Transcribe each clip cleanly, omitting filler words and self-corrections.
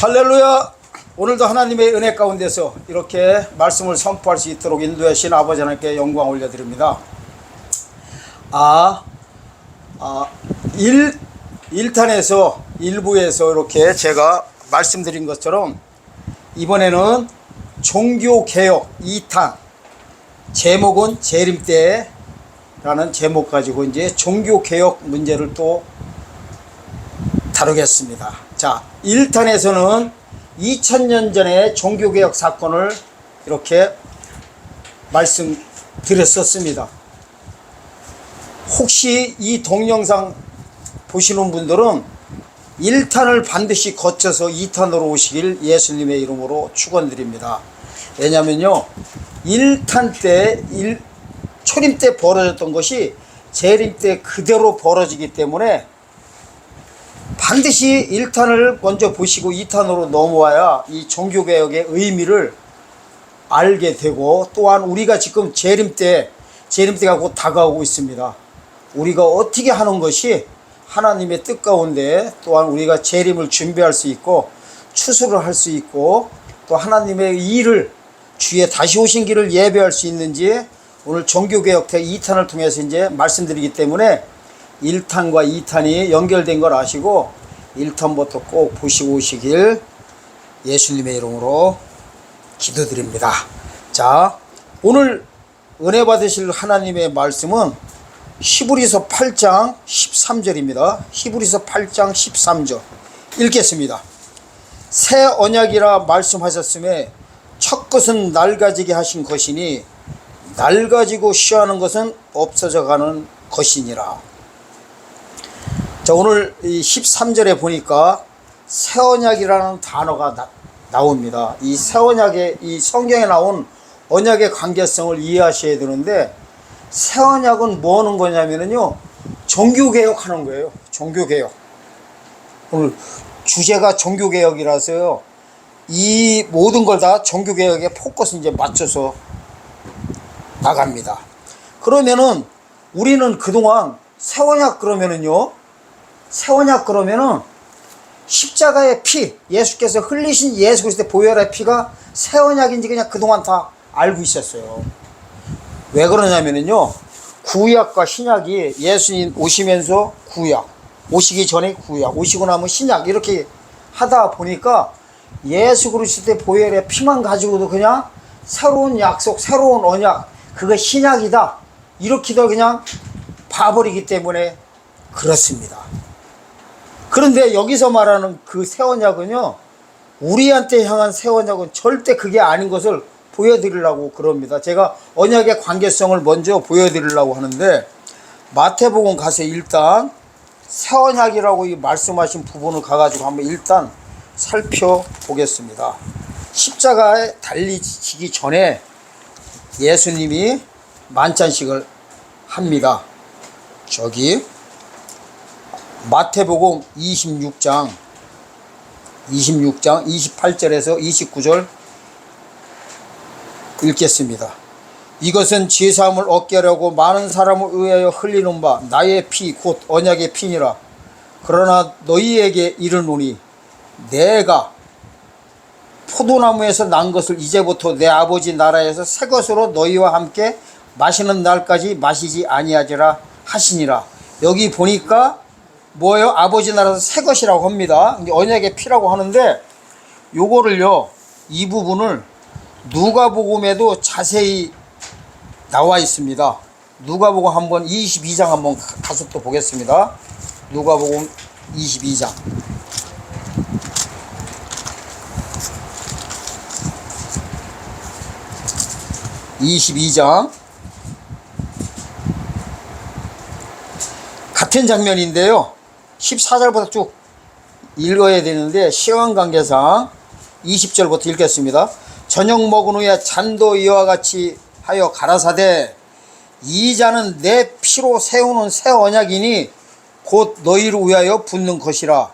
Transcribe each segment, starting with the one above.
할렐루야. 오늘도 하나님의 은혜 가운데서 이렇게 말씀을 선포할 수 있도록 인도하신 아버지 하나님께 영광 올려드립니다. 1탄에서 일부에서 이렇게 제가 말씀드린 것처럼 이번에는 종교개혁 2탄, 제목은 재림때라는 제목 가지고 이제 종교개혁 문제를 또 다루겠습니다. 자, 1탄에서는 2000년 전의 종교개혁 사건을 이렇게 말씀드렸었습니다. 혹시 이 동영상 보시는 분들은 1탄을 반드시 거쳐서 2탄으로 오시길 예수님의 이름으로 축원드립니다. 왜냐면요, 1탄 때 초림 때 벌어졌던 것이 재림 때 그대로 벌어지기 때문에 반드시 1탄을 먼저 보시고 2탄으로 넘어와야 이 종교개혁의 의미를 알게 되고, 또한 우리가 지금 재림때가 곧 다가오고 있습니다. 우리가 어떻게 하는 것이 하나님의 뜻 가운데, 또한 우리가 재림을 준비할 수 있고 추수를 할 수 있고 또 하나님의 일을, 주의 다시 오신 길을 예배할 수 있는지 오늘 종교개혁 2탄을 통해서 이제 말씀드리기 때문에 1탄과 2탄이 연결된 걸 아시고 1탄부터 꼭 보시고 오시길 예수님의 이름으로 기도드립니다. 자, 오늘 은혜 받으실 하나님의 말씀은 히브리서 8장 13절입니다. 히브리서 8장 13절 읽겠습니다. 새 언약이라 말씀하셨음에 첫 것은 낡아지게 하신 것이니 낡아지고 쉬어하는 것은 없어져 가는 것이니라. 자, 오늘 이 13절에 보니까 새 언약이라는 단어가 나옵니다. 이 새 언약의, 이 성경에 나온 언약의 관계성을 이해하셔야 되는데, 새 언약은 뭐 하는 거냐면요, 종교개혁 하는 거예요. 종교개혁. 오늘 주제가 종교개혁이라서요, 이 모든 걸 다 종교개혁에 포커스 이제 맞춰서 나갑니다. 그러면은 우리는 그동안 새 언약 그러면은요, 새 언약 그러면은 십자가의 피, 예수께서 흘리신 예수 그리스도의 보혈의 피가 새 언약인지 그냥 그동안 다 알고 있었어요. 왜 그러냐면요, 구약과 신약이 예수님 오시면서 구약, 오시기 전에 구약, 오시고 나면 신약, 이렇게 하다 보니까 예수 그리스도의 보혈의 피만 가지고도 그냥 새로운 약속, 새로운 언약, 그거 신약이다, 이렇게도 그냥 봐버리기 때문에 그렇습니다. 그런데 여기서 말하는 그 새 언약은요, 우리한테 향한 새 언약은 절대 그게 아닌 것을 보여드리려고 그럽니다. 제가 언약의 관계성을 먼저 보여드리려고 하는데, 마태복음 가서 일단 새 언약이라고 말씀하신 부분을 가가지고 한번 일단 살펴보겠습니다. 십자가에 달리시기 전에 예수님이 만찬식을 합니다. 저기 마태복음 26장 28절에서 29절 읽겠습니다. 이것은 죄사함을 얻게 하려고 많은 사람을 의하여 흘리는 바 나의 피 곧 언약의 피니라. 그러나 너희에게 이르노니 내가 포도나무에서 난 것을 이제부터 내 아버지 나라에서 새 것으로 너희와 함께 마시는 날까지 마시지 아니하리라 하시니라. 여기 보니까 뭐예요? 아버지 나라에서 새 것이라고 합니다. 언약의 피라고 하는데, 요거를요, 이 부분을 누가복음에도 자세히 나와 있습니다. 누가복음 한번 22장 한번 가서 또 보겠습니다. 누가복음 22장. 같은 장면인데요, 14절부터 쭉 읽어야 되는데 시간 관계상 20절부터 읽겠습니다. 저녁 먹은 후에 잔도 이와 같이 하여 가라사대 이 잔은 내 피로 세우는 새 언약이니 곧 너희를 위하여 붓는 것이라.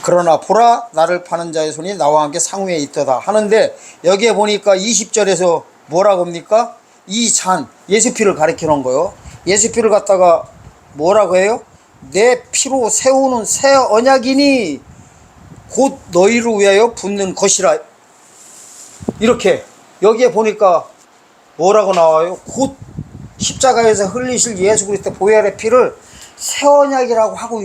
그러나 보라, 나를 파는 자의 손이 나와 함께 상위에 있도다 하는데, 여기에 보니까 20절에서 뭐라고 합니까? 이 잔, 예수 피를 가리켜 놓은 거요. 예수 피를 갖다가 뭐라고 해요? 내 피로 세우는 새 언약이니 곧 너희를 위하여 붓는 것이라. 이렇게 여기에 보니까 뭐라고 나와요? 곧 십자가에서 흘리실 예수 그리스도 보혈의 피를 새 언약이라고 하고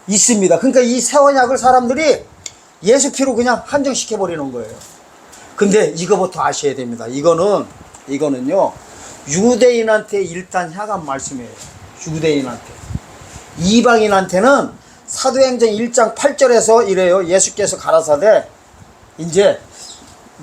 있습니다. 그러니까 이 새 언약을 사람들이 예수 피로 그냥 한정시켜 버리는 거예요. 근데 이거부터 아셔야 됩니다. 이거는요 유대인한테 일단 향한 말씀이에요. 유대인한테. 이방인한테는 사도행전 1장 8절에서 이래요. 예수께서 가라사대 이제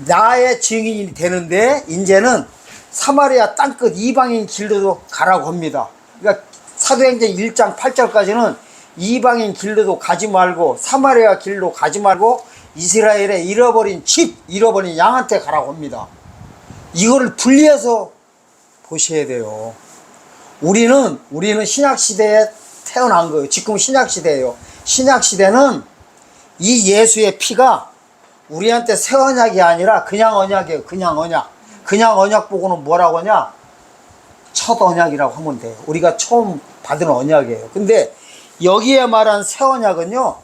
나의 증인이 되는데 이제는 사마리아 땅끝 이방인 길로도 가라고 합니다. 그러니까 사도행전 1장 8절까지는 이방인 길로도 가지 말고 사마리아 길로 가지 말고 이스라엘의 잃어버린 집, 잃어버린 양한테 가라고 합니다. 이거를 분리해서 보셔야 돼요. 우리는 신약시대에 태어난 거예요. 지금 신약시대예요. 신약시대는 이 예수의 피가 우리한테 새 언약이 아니라 그냥 언약이에요. 그냥 언약. 그냥 언약 보고는 뭐라고 하냐? 첫 언약이라고 하면 돼요. 우리가 처음 받은 언약이에요. 근데 여기에 말한 새 언약은요,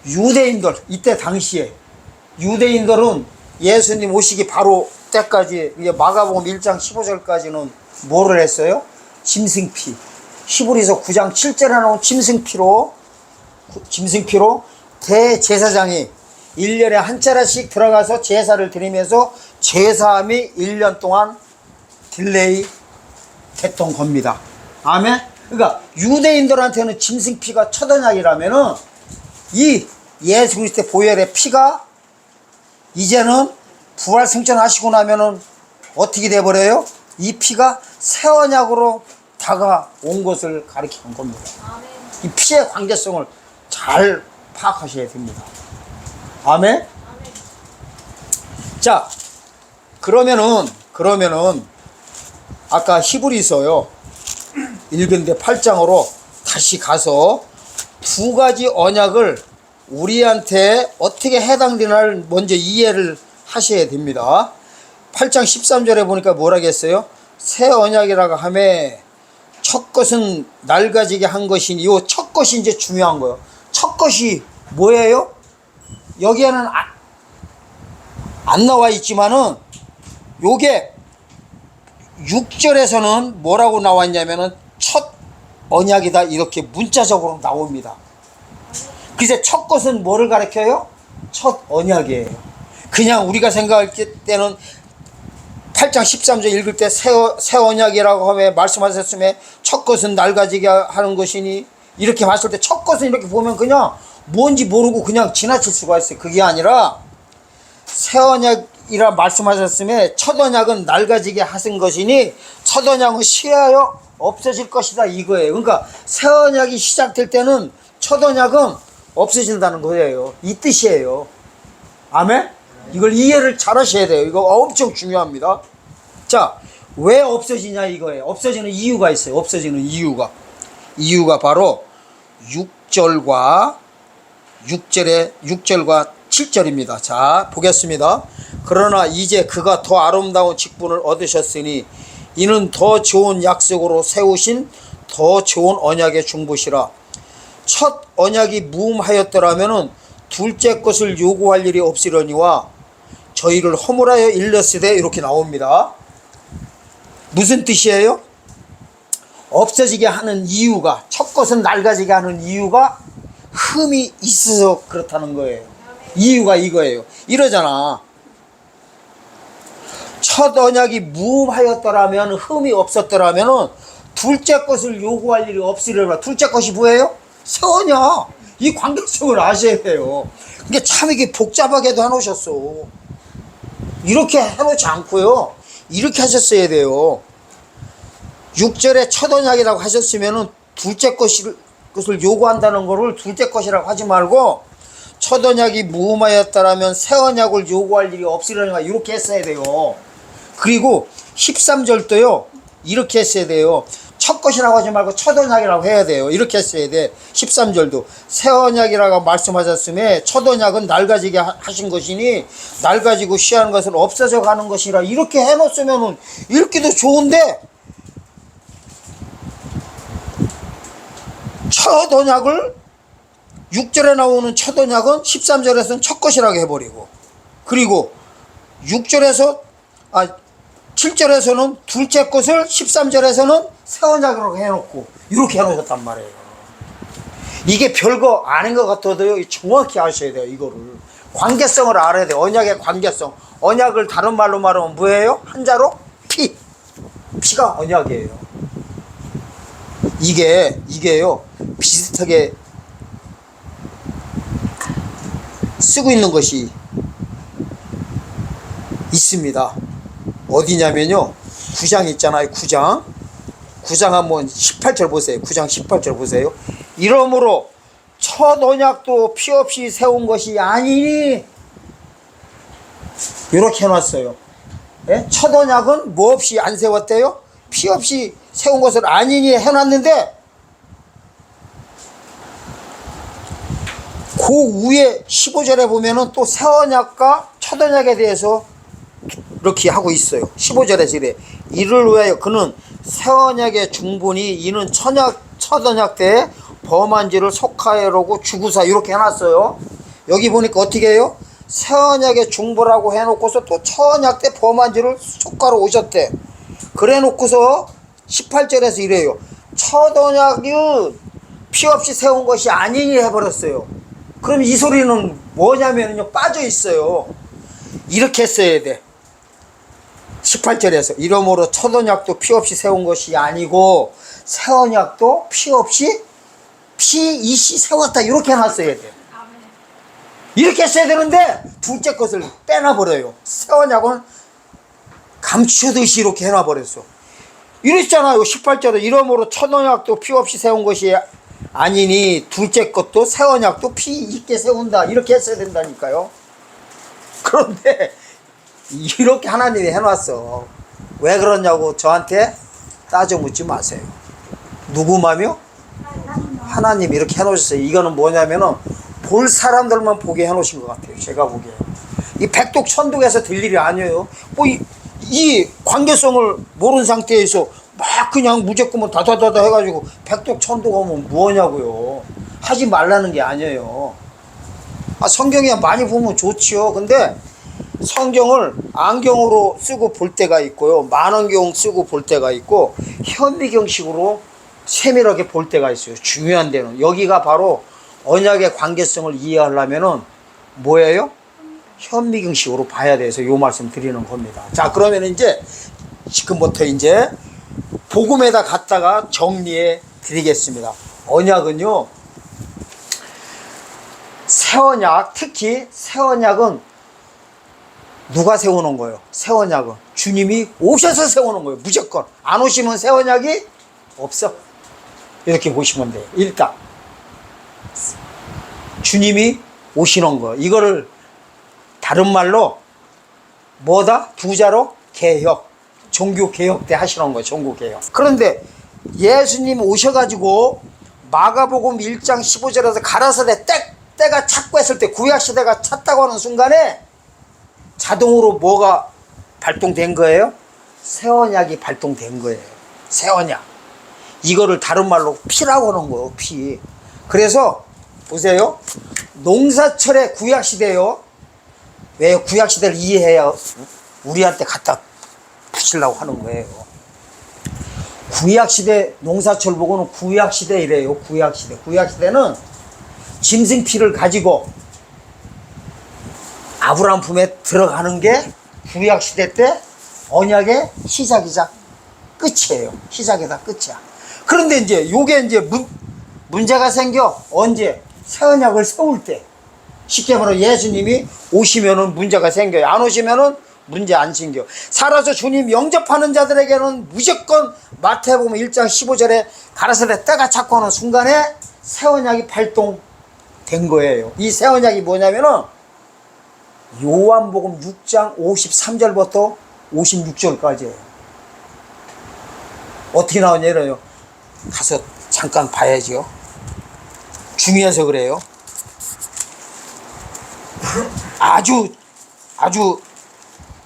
유대인들, 이때 당시에 유대인들은 예수님 오시기 바로 때까지, 마가복음 1장 15절까지는 뭐를 했어요? 짐승피. 히브리서 9장 7절에 나온 짐승피로 대제사장이 1년에 한 차례씩 들어가서 제사를 드리면서 제사함이 1년 동안 딜레이 됐던 겁니다. 아멘? 그러니까 유대인들한테는 짐승피가 첫 언약이라면은 이 예수 그리스도의 보혈의 피가 이제는 부활 승천하시고 나면은 어떻게 돼버려요? 이 피가 새 언약으로 다가온 것을 가리키는 겁니다. 이 피의 관계성을 잘 파악하셔야 됩니다. 아멘? 자, 그러면은 아까 히브리서요 읽은데 8장으로 다시 가서 두 가지 언약을 우리한테 어떻게 해당되나를 먼저 이해를 하셔야 됩니다. 8장 13절에 보니까 뭐라겠어요? 새 언약이라고 하매 첫 것은 낡아지게 한 것이니, 요 첫 것이 이제 중요한 거예요. 첫 것이 뭐예요? 여기에는 안 나와 있지만은 요게 6절에서는 뭐라고 나왔냐면은 첫 언약이다, 이렇게 문자적으로 나옵니다. 그래서 첫 것은 뭐를 가리켜요? 첫 언약이에요. 그냥 우리가 생각할 때는 8장 13절 읽을 때 새 언약이라고 하며 말씀하셨으면 첫 것은 낡아지게 하는 것이니, 이렇게 봤을 때 첫 것은 이렇게 보면 그냥 뭔지 모르고 그냥 지나칠 수가 있어요. 그게 아니라 새 언약이라 말씀하셨으면 첫 언약은 낡아지게 하신 것이니 첫 언약은 시하여 없어질 것이다, 이거예요. 그러니까 새 언약이 시작될 때는 첫 언약은 없어진다는 거예요. 이 뜻이에요. 아멘? 이걸 이해를 잘 하셔야 돼요. 이거 엄청 중요합니다. 자, 왜 없어지냐 이거예요. 없어지는 이유가 있어요. 없어지는 이유가 바로 6절과 7절입니다. 자, 보겠습니다. 그러나 이제 그가 더 아름다운 직분을 얻으셨으니 이는 더 좋은 약속으로 세우신 더 좋은 언약의 중보시라. 첫 언약이 무음하였더라면은 둘째 것을 요구할 일이 없으려니와 저희를 허물하여 일렀으되, 이렇게 나옵니다. 무슨 뜻이에요? 없어지게 하는 이유가, 첫 것은 낡아지게 하는 이유가 흠이 있어서 그렇다는 거예요. 이유가 이거예요. 이러잖아. 첫 언약이 무음하였더라면, 흠이 없었더라면 둘째 것을 요구할 일이 없으려나. 둘째 것이 뭐예요? 새 언약. 이 관계성을 아셔야 돼요. 그게 참 이게 복잡하게도 해놓으셨어. 이렇게 해놓지 않고요, 이렇게 하셨어야 돼요. 6절에 첫 언약이라고 하셨으면은 둘째 것을 요구한다는 거를 둘째 것이라고 하지 말고 첫 언약이 무음하였다라면 새 언약을 요구할 일이 없으려니까, 이렇게 했어야 돼요. 그리고 13절도요 이렇게 했어야 돼요. 첫 것이라고 하지 말고 첫 언약이라고 해야 돼요. 이렇게 했어야 돼. 13절도 새 언약이라고 말씀하셨음에 첫 언약은 낡아지게 하신 것이니 낡아지고 시한 것은 없어져 가는 것이라, 이렇게 해놓으면 읽기도 좋은데 첫 언약을 6절에 나오는 첫 언약은 13절에서는 첫 것이라고 해버리고, 그리고 7절에서는 둘째 것을 13절에서는 새 언약으로 해놓고 이렇게 해놓으셨단 말이에요. 이게 별거 아닌 것 같아도요, 정확히 아셔야 돼요. 이거를 관계성을 알아야 돼요. 언약의 관계성. 언약을 다른 말로 말하면 뭐예요? 한자로 피가 언약이에요. 이게요 비슷하게 쓰고 있는 것이 있습니다. 어디냐면요, 9장 있잖아요. 9장 한번 18절 보세요. 9장 18절 보세요. 이러므로 첫 언약도 피 없이 세운 것이 아니니, 이렇게 해놨어요. 예? 첫 언약은 뭐 없이 안 세웠대요? 피 없이 세운 것을 아니니 해놨는데, 그 위에 15절에 보면은 또 새 언약과 첫 언약에 대해서 이렇게 하고 있어요. 15절에서 이래. 이를 위하여 그는 새 언약의 중본이 이는 첫 언약 때 범한 죄를 속하여라고 주구사, 이렇게 해놨어요. 여기 보니까 어떻게 해요? 새 언약의 중보라고 해놓고서 또 첫 언약 때 범한 죄를 속하러 오셨대. 그래 놓고서 18절에서 이래요. 첫 언약이 피 없이 세운 것이 아니니 해버렸어요. 그럼 이 소리는 뭐냐면요, 빠져 있어요. 이렇게 써야 돼. 18절에서 이러므로 첫 언약도 피 없이 세운 것이 아니고 새 언약도 피 없이 세웠다, 이렇게 해놨어야 돼. 이렇게 써야 되는데 둘째 것을 빼놔버려요. 새 언약은 감추듯이 이렇게 해놔버렸어. 이랬잖아요. 18절에 이러므로 첫 언약도 피 없이 세운 것이 아니니 둘째 것도 새 언약도 피 있게 세운다, 이렇게 했어야 된다니까요. 그런데 이렇게 하나님이 해놨어. 왜 그러냐고 저한테 따져 묻지 마세요. 누구 맘이요? 하나님 이렇게 해놓으셨어요. 이거는 뭐냐면은 볼 사람들만 보게 해놓으신 것 같아요. 제가 보기에 이 백독천독에서 될 일이 아니에요. 뭐 이 관계성을 모르는 상태에서 막 그냥 무조건 다다다다 해가지고 백독천독하면 뭐냐고요. 하지 말라는 게 아니에요. 성경에 많이 보면 좋지요. 근데 성경을 안경으로 쓰고 볼 때가 있고요, 만원경 쓰고 볼 때가 있고, 현미경식으로 세밀하게 볼 때가 있어요. 중요한 데는 여기가 바로 언약의 관계성을 이해하려면은 뭐예요? 현미경식으로 봐야 돼서 요 말씀 드리는 겁니다. 자, 그러면 이제 지금부터 이제 복음에다 갖다가 정리해 드리겠습니다. 언약은요, 새 언약, 특히 새 언약은 누가 세우는 거예요? 새 언약은 주님이 오셔서 세우는 거예요. 무조건. 안 오시면 새 언약이 없어. 이렇게 보시면 돼요. 일단 주님이 오시는 거, 이거를 다른 말로 뭐다? 부자로 개혁, 종교개혁 때 하시는 거예요. 종교개혁. 그런데 예수님 오셔가지고 마가복음 1장 15절에서 가라사대 때가 찼고 했을 때, 구약시대가 찼다고 하는 순간에 자동으로 뭐가 발동된 거예요? 새 언약이 발동된 거예요. 새 언약. 이거를 다른 말로 피라고 하는 거예요. 피. 그래서 보세요. 농사철의 구약시대요. 왜 구약시대를 이해해야 우리한테 갖다 붙이려고 하는 거예요. 구약시대 농사철 보고는 구약시대 이래요. 구약시대. 구약시대는 짐승피를 가지고 아브라함 품에 들어가는 게 구약시대 때 언약의 시작이자 끝이에요. 시작이다 끝이야. 그런데 이제 요게 이제 문제가 생겨. 언제? 새 언약을 세울 때. 쉽게 말하면 예수님이 오시면은 문제가 생겨요. 안 오시면은 문제 안 생겨. 살아서 주님 영접하는 자들에게는 무조건 마태복음 1장 15절에 가라사대 때가 찼고 하는 순간에 새 언약이 발동된 거예요. 이 새 언약이 뭐냐면은 요한복음 6장 53절부터 56절까지예요. 어떻게 나오냐 이래요. 가서 잠깐 봐야지요. 중요해서 그래요. 아주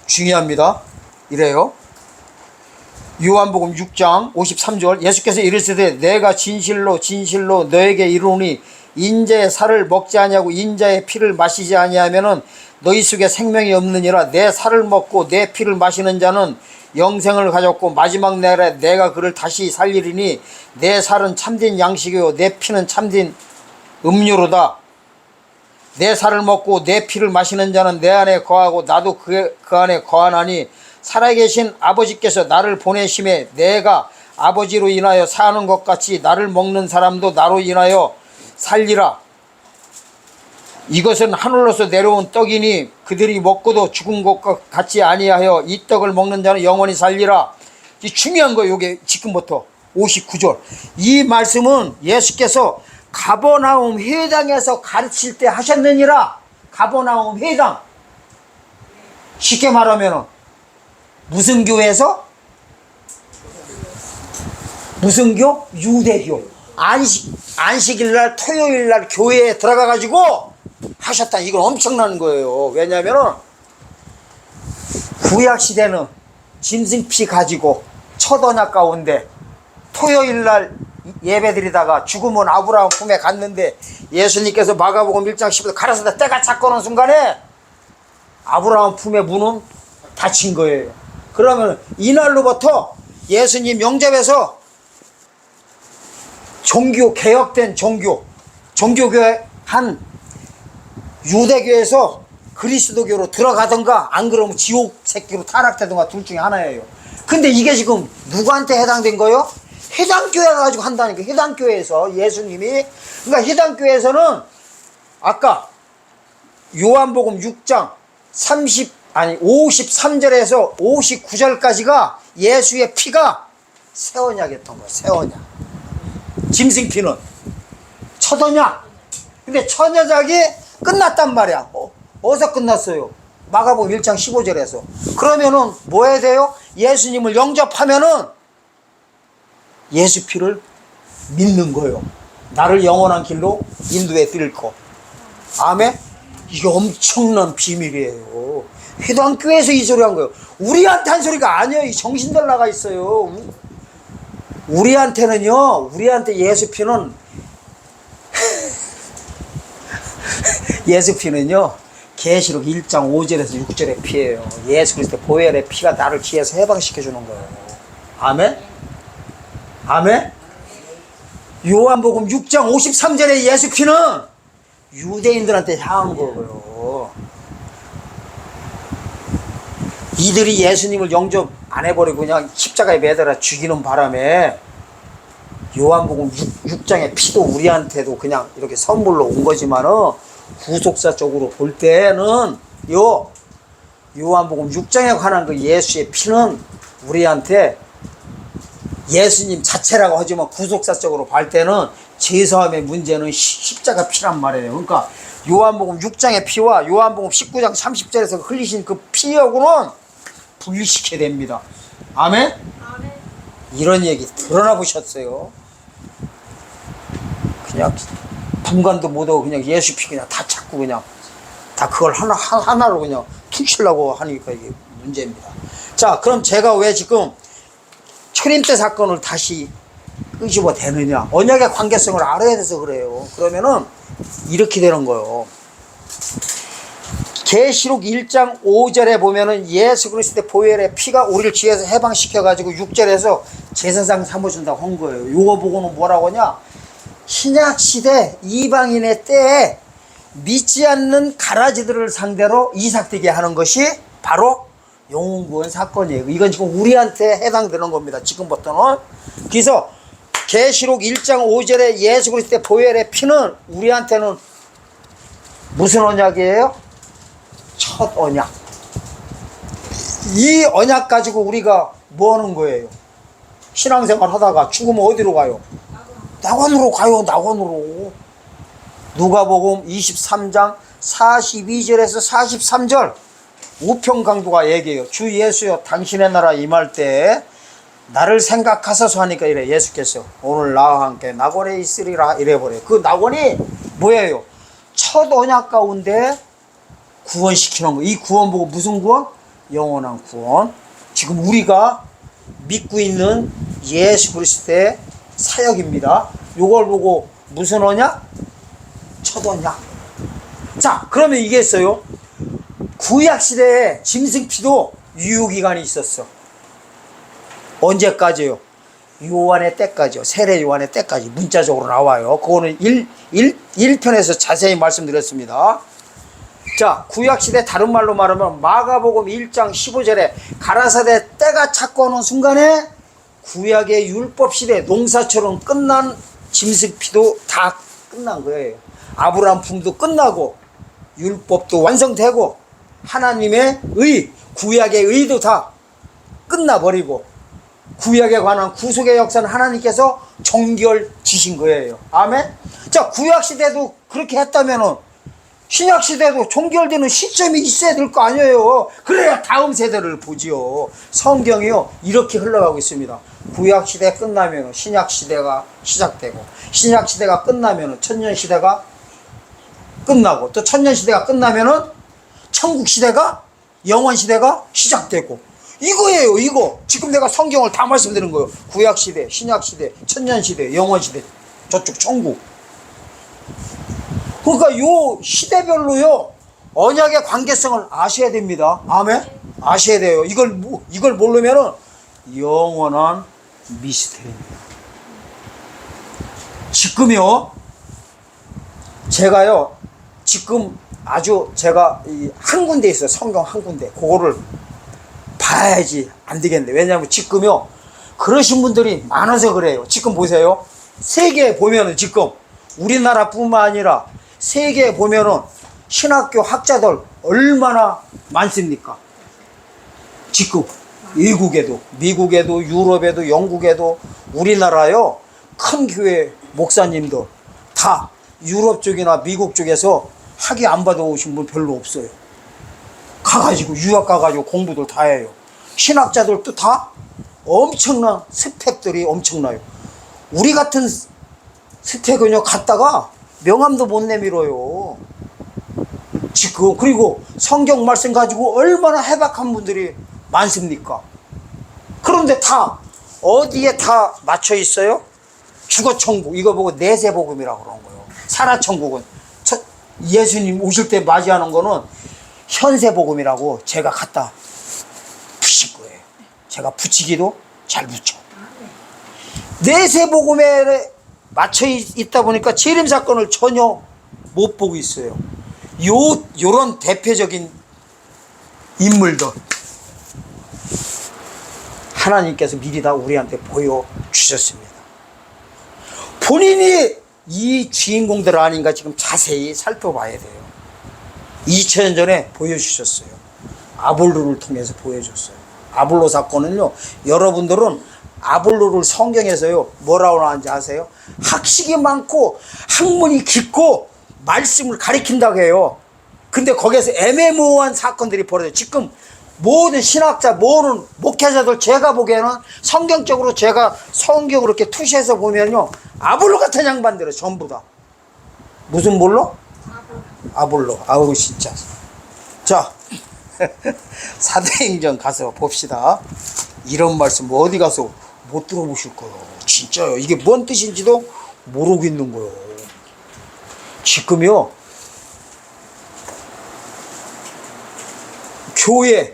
중요합니다. 이래요. 요한복음 6장 53절 예수께서 이르시되 내가 진실로 너에게 이르노니 인자의 살을 먹지 아니하고 인자의 피를 마시지 아니하면은 너희 속에 생명이 없느니라. 내 살을 먹고 내 피를 마시는 자는 영생을 가졌고 마지막 날에 내가 그를 다시 살리리니 내 살은 참된 양식이요 내 피는 참된 음료로다. 내 살을 먹고 내 피를 마시는 자는 내 안에 거하고 나도 그 안에 거하나니 살아계신 아버지께서 나를 보내심에 내가 아버지로 인하여 사는 것 같이 나를 먹는 사람도 나로 인하여 살리라. 이것은 하늘로서 내려온 떡이니 그들이 먹고도 죽은 것과 같지 아니하여 이 떡을 먹는 자는 영원히 살리라. 이 중요한 거예요. 이게 지금부터 59절. 이 말씀은 예수께서 가버나움 회당에서 가르칠 때 하셨느니라. 가버나움 회당. 쉽게 말하면 무슨 교회에서? 무슨 교? 유대교. 안식일날 토요일날 교회에 들어가가지고 하셨다. 이건 엄청난 거예요. 왜냐하면 구약시대는 짐승피 가지고 첫 언약 가운데 토요일날 예배드리다가 죽으면 아브라함 품에 갔는데 예수님께서 마가복음 1장 10절 가라사대 때가 찼거는 순간에 아브라함 품의 문은 닫힌 거예요. 그러면 이날로부터 예수님 영접해서 종교 개혁된 종교교회 한 유대교에서 그리스도교로 들어가든가 안 그러면 지옥 새끼로 타락되든가 둘 중에 하나예요. 근데 이게 지금 누구한테 해당된 거예요? 해당교회 가지고 한다니까. 해당교회에서 예수님이 그러니까 해당교회에서는 아까 요한복음 6장 53절에서 59절까지가 예수의 피가 새 언약이었던 거예요. 새 언약. 짐승피는 첫 언약. 근데 첫 언약이 끝났단 말이야. 어디서 끝났어요? 마가복음 1장 15절에서. 그러면은 뭐 해야 돼요? 예수님을 영접하면은 예수 피를 믿는 거예요. 나를 영원한 길로 인도해 드릴 거. 아멘? 이게 엄청난 비밀이에요. 회당교회에서 이 소리 한 거예요. 우리한테 한 소리가 아니에요. 이 정신들 나가 있어요. 우리한테는요, 우리한테 예수 피는 예수 피는요, 계시록 1장 5절에서 6절의 피예요. 예수 그리스도의 보혈의 피가 나를 지혜에서 해방시켜 주는 거예요. 아멘? 아멘? 요한복음 6장 53절의 예수 피는 유대인들한테 향한 거고요. 이들이 예수님을 영접 안 해버리고 그냥 십자가에 매달아 죽이는 바람에 요한복음 6장의 피도 우리한테도 그냥 이렇게 선물로 온 거지만은 구속사 쪽으로 볼 때는 요한복음 6장에 관한 그 예수의 피는 우리한테 예수님 자체라고 하지만 구속사 쪽으로 볼 때는 죄사함의 문제는 십자가 피란 말이에요. 그러니까 요한복음 6장의 피와 요한복음 19장 30절에서 흘리신 그 피하고는 분리시켜야 됩니다. 아멘? 아멘. 이런 얘기 드러나 보셨어요? 그냥 분간도 못하고 그냥 예수 피 그냥 다 찾고 그냥 다 그걸 하나로 그냥 퉁치려고 하니까 이게 문제입니다. 자, 그럼 제가 왜 지금 초림 때 사건을 다시 끄집어 대느냐? 언약의 관계성을 알아야 돼서 그래요. 그러면은 이렇게 되는 거예요. 계시록 1장 5절에 보면은 예수 그리스도의 보혈의 피가 우리를 지혜에서 해방시켜가지고 6절에서 제사장 삼아준다고 한 거예요. 요거 보고는 뭐라고 하냐? 신약시대 이방인의 때에 믿지 않는 가라지들을 상대로 이삭되게 하는 것이 바로 영혼구원 사건이에요. 이건 지금 우리한테 해당되는 겁니다. 지금부터는. 그래서 계시록 1장 5절에 예수 그리스도의 보혈의 피는 우리한테는 무슨 언약이에요? 첫 언약. 이 언약 가지고 우리가 뭐 하는 거예요? 신앙생활 하다가 죽으면 어디로 가요? 낙원으로 가요. 낙원으로. 누가복음 23장 42절에서 43절 우평강도가 얘기해요. 주 예수여 당신의 나라 임할 때 나를 생각하소서 하니까 이래. 예수께서 오늘 나와 함께 낙원에 있으리라 이래버려요. 그 낙원이 뭐예요? 첫 언약 가운데 구원시키는 거. 이 구원 보고 무슨 구원? 영원한 구원. 지금 우리가 믿고 있는 예수 그리스도의 사역입니다. 이걸 보고 무슨 언약? 쳐뒀냐? 자, 그러면 이게 있어요. 구약시대에 짐승피도 유효기간이 있었어. 언제까지요? 요한의 때까지요. 세례 요한의 때까지 문자적으로 나와요. 그거는 1편에서 자세히 말씀드렸습니다. 자, 구약시대 다른 말로 말하면 마가복음 1장 15절에 가라사대 때가 찼고 오는 순간에 구약의 율법시대 농사처럼 끝난 짐승피도 다 끝난 거예요. 아브라함 품도 끝나고 율법도 완성되고 하나님의 구약의 의도 다 끝나버리고 구약에 관한 구속의 역사는 하나님께서 종결 지신 거예요. 아멘? 자, 구약시대도 그렇게 했다면은 신약시대도 종결되는 시점이 있어야 될 거 아니에요. 그래야 다음 세대를 보지요. 성경이요, 이렇게 흘러가고 있습니다. 구약시대 끝나면 신약시대가 시작되고, 신약시대가 끝나면 천년시대가 끝나고, 또 천년시대가 끝나면은 천국시대가, 영원시대가 시작되고, 이거예요, 이거. 지금 내가 성경을 다 말씀드린 거예요. 구약시대, 신약시대, 천년시대, 영원시대, 저쪽 천국. 그러니까 요 시대별로요, 언약의 관계성을 아셔야 됩니다. 아멘? 아셔야 돼요. 이걸 모르면은 영원한 미스터리입니다. 지금요, 제가요, 지금 아주 제가 한 군데 있어요. 성경 한 군데. 그거를 봐야지 안 되겠는데. 왜냐하면 지금요, 그러신 분들이 많아서 그래요. 지금 보세요. 세계에 보면은 지금 우리나라뿐만 아니라 세계에 보면은 신학교 학자들 얼마나 많습니까? 지금 외국에도, 미국에도, 유럽에도, 영국에도, 우리나라요, 큰 교회 목사님들 다 유럽 쪽이나 미국 쪽에서 학위 안 받아오신 분 별로 없어요. 가가지고 유학 가가지고 공부들 다 해요. 신학자들도 다 엄청난 스펙들이 엄청나요. 우리 같은 스펙은요, 갔다가 명함도 못 내밀어요. 지금. 그리고 성경 말씀 가지고 얼마나 해박한 분들이 많습니까? 그런데 다 어디에 다 맞춰 있어요? 주거천국. 이거 보고 내세복음이라고 그러는 거예요. 살아천국은 예수님 오실 때 맞이하는 거는 현세복음이라고 제가 갖다 붙일 거예요. 제가 붙이기도 잘 붙여. 내세복음에 맞춰 있다 보니까 재림 사건을 전혀 못 보고 있어요. 요런 대표적인 인물들 하나님께서 미리 다 우리한테 보여주셨습니다. 본인이 이 주인공들 아닌가 지금 자세히 살펴봐야 돼요. 2000년 전에 보여주셨어요. 아볼로를 통해서 보여줬어요. 아볼로 사건은요, 여러분들은 아볼로를 성경에서요, 뭐라고 나왔는지 아세요? 학식이 많고 학문이 깊고 말씀을 가리킨다고 해요. 근데 거기에서 애매모호한 사건들이 벌어져요. 지금 모든 신학자, 모든 목회자들 제가 보기에는 성경적으로 제가 성경으로 이렇게 투시해서 보면요, 아볼로 같은 양반들은 전부 다. 무슨 볼로? 아볼로. 아우 진짜. 자, 사도행전 가서 봅시다. 이런 말씀 어디 가서 못 들어보실 거예요. 진짜요. 이게 뭔 뜻인지도 모르고 있는 거예요. 지금요, 교회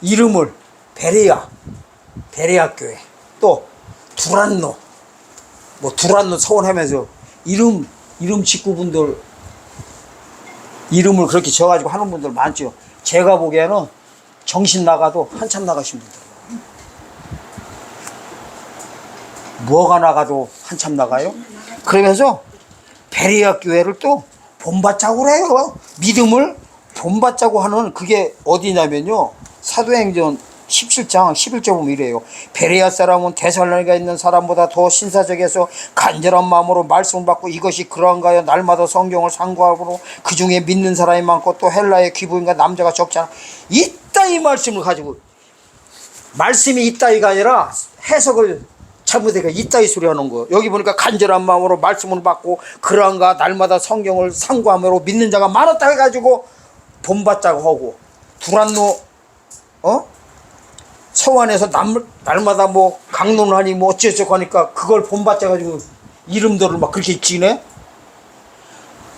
이름을 베레아 교회, 또 두란노, 두란노 서원하면서 이름 직구분들 이름을 그렇게 지어가지고 하는 분들 많죠. 제가 보기에는 정신 나가도 한참 나가신 분들. 뭐가 나가도 한참 나가요? 그러면서 베레아 교회를 또 본받자고 그래요. 믿음을 본받자고 하는 그게 어디냐면요, 사도행전 17장 11절 보면 이래요. 베레아 사람은 데살로니가에 있는 사람보다 더 신사적에서 간절한 마음으로 말씀을 받고 이것이 그러한가요? 날마다 성경을 상고하므로 그 중에 믿는 사람이 많고 또 헬라의 귀부인과 남자가 적지 않아. 있다 이 말씀을 가지고, 말씀이 있다이가 아니라 해석을 잘못해서 있다이 소리 하는 거예요. 여기 보니까 간절한 마음으로 말씀을 받고 그러한가 날마다 성경을 상고하므로 믿는 자가 많았다 해가지고 본받자고 하고, 두란노 서원에서 날마다 강론하니 어쩌고저쩌고 하니까 그걸 본받자 가지고 이름들을 막 그렇게 지네.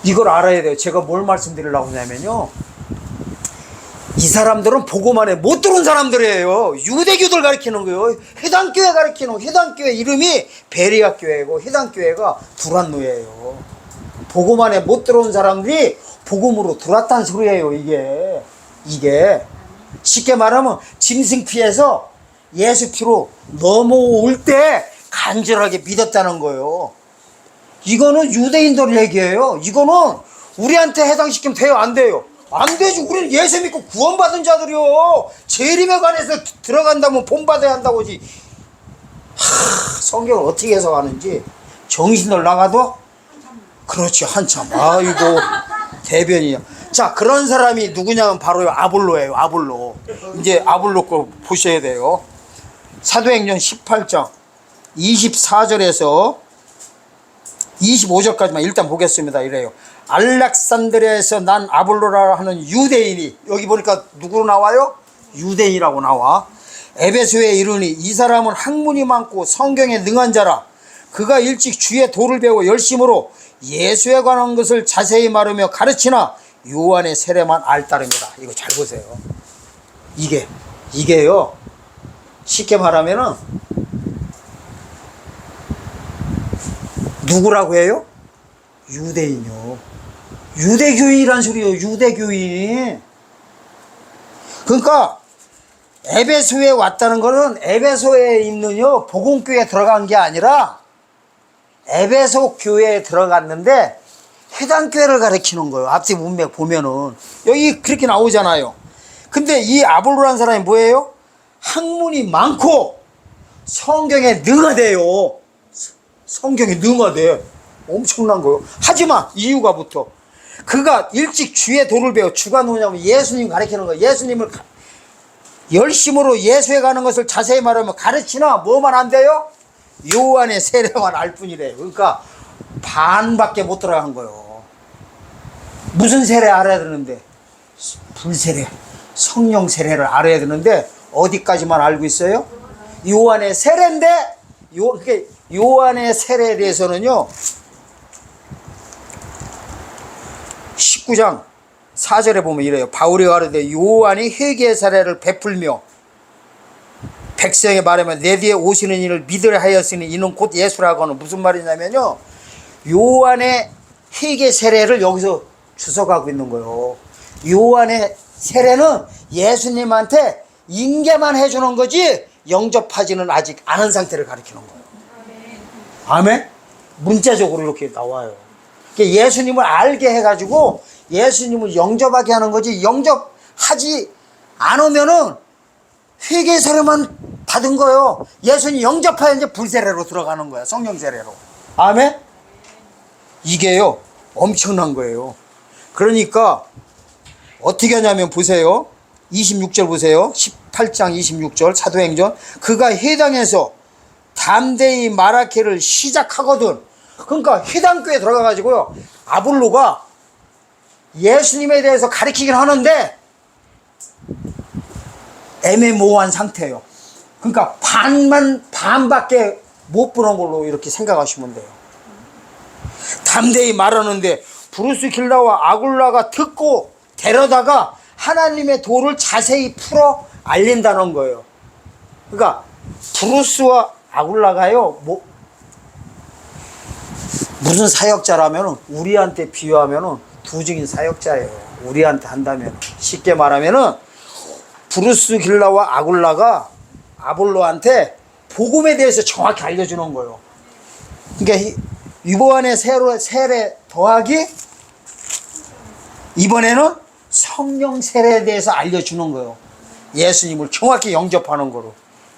이걸 알아야 돼요. 제가 뭘 말씀드리려고 하냐면요, 이 사람들은 보고만 해 못 들은 사람들이에요. 유대교들 가르치는 거예요. 해당교회 가르치는, 해당교회 이름이 베리아교회고 해당교회가 두란노예요. 보고만 해 못 들어온 사람들이 복음으로 들어왔다는 소리예요. 이게 쉽게 말하면 짐승 피해서 예수 피로 넘어올 때 간절하게 믿었다는 거예요. 이거는 유대인들 얘기예요. 이거는 우리한테 해당시키면 돼요, 안 돼요? 안 되지. 우리는 예수 믿고 구원받은 자들이요. 재림에 관해서 들어간다면 본받아야 한다고지. 성경을 어떻게 해석하는지 정신을 나가도 그렇지, 한참. 아이고, 대변이야. 자, 그런 사람이 누구냐면 바로 아볼로예요. 아볼로. 이제 아볼로 거 보셔야 돼요. 사도행전 18장 24절에서 25절까지만 일단 보겠습니다. 이래요. 알렉산드리아에서 난 아볼로라 하는 유대인이, 여기 보니까 누구로 나와요? 유대인이라고 나와. 에베소에 이르니 이 사람은 학문이 많고 성경에 능한 자라. 그가 일찍 주의 도를 배워 열심으로 예수에 관한 것을 자세히 말하며 가르치나 요한의 세례만 알따릅니다. 이거 잘 보세요. 이게요, 쉽게 말하면은 누구라고 해요? 유대인이요. 유대교인이란 소리예요. 유대교인. 그러니까 에베소에 왔다는 거는 에베소에 있는요 복음교회에 들어간 게 아니라 에베소 교회에 들어갔는데 해당교회를 가리키는 거예요. 앞뒤 문맥 보면은 여기 그렇게 나오잖아요. 근데 이 아볼로라는 사람이 뭐예요? 학문이 많고 성경에 능하대요. 성경에 능하대. 엄청난 거예요. 하지만 이유가 붙어. 그가 일찍 주의 도를 배워. 주가 누구냐면 예수님 가르치는 거예요. 예수님을 열심으로 예수에 가는 것을 자세히 말하면 가르치나 뭐만 안 돼요? 요한의 세례만 알 뿐이래요. 그러니까 반밖에 못 들어간 거예요. 무슨 세례 알아야 되는데? 불세례, 성령 세례를 알아야 되는데 어디까지만 알고 있어요? 요한의 세례인데, 요한의 세례에 대해서는요 19장 4절에 보면 이래요. 바울이 가르되 요한이 회개의 사례를 베풀며 백성에 말하면 내 뒤에 오시는 이를 믿으려 하였으니 이는 곧 예수라고 하는, 무슨 말이냐면요, 요한의 회개 세례를 여기서 주석하고 있는 거예요. 요한의 세례는 예수님한테 인계만 해주는 거지 영접하지는 아직 않은 상태를 가리키는 거예요. 아멘? 문자적으로 이렇게 나와요. 예수님을 알게 해가지고 예수님을 영접하게 하는 거지, 영접하지 않으면은 회개 세례만 받은 거예요. 예수님 영접하여 이제 불세례로 들어가는 거야. 성령 세례로. 아멘? 이게요 엄청난 거예요. 그러니까 어떻게 하냐면 보세요. 26절 보세요. 18장 26절 사도행전. 그가 회당에서 담대히 말하기를 시작하거든. 그러니까 회당교에 들어가가지고요 아볼로가 예수님에 대해서 가르치긴 하는데 애매모호한 상태예요. 그러니까 반밖에 못 보는 걸로 이렇게 생각하시면 돼요. 담대히 말하는데 브루스 길라와 아굴라가 듣고 데려다가 하나님의 도를 자세히 풀어 알린다는 거예요. 그러니까 브루스와 아굴라가요 무슨 사역자라면 우리한테 비유하면 두증인 사역자예요. 우리한테 한다면 쉽게 말하면은 브루스 길라와 아굴라가 아볼로한테 복음에 대해서 정확히 알려주는 거예요. 그러니까 요한의 세례 더하기 이번에는 성령 세례에 대해서 알려주는 거예요. 예수님을 정확히 영접하는 거로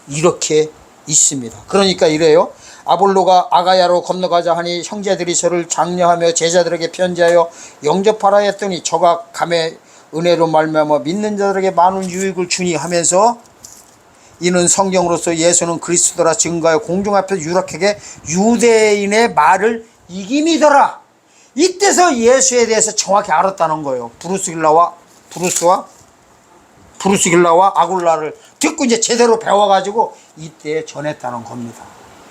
이렇게 있습니다. 그러니까 이래요. 아볼로가 아가야로 건너가자 하니 형제들이 저를 장려하며 제자들에게 편지하여 영접하라 했더니 저가 감의 은혜로 말미암아 믿는 자들에게 많은 유익을 주니 하면서 이는 성경으로서 예수는 그리스도라 증거하여 공중 앞에 유력하게 유대인의 말을 이김이더라. 이때서 예수에 대해서 정확히 알았다는 거예요. 브루스 길라와 아굴라를 듣고 이제 제대로 배워가지고 이때 전했다는 겁니다.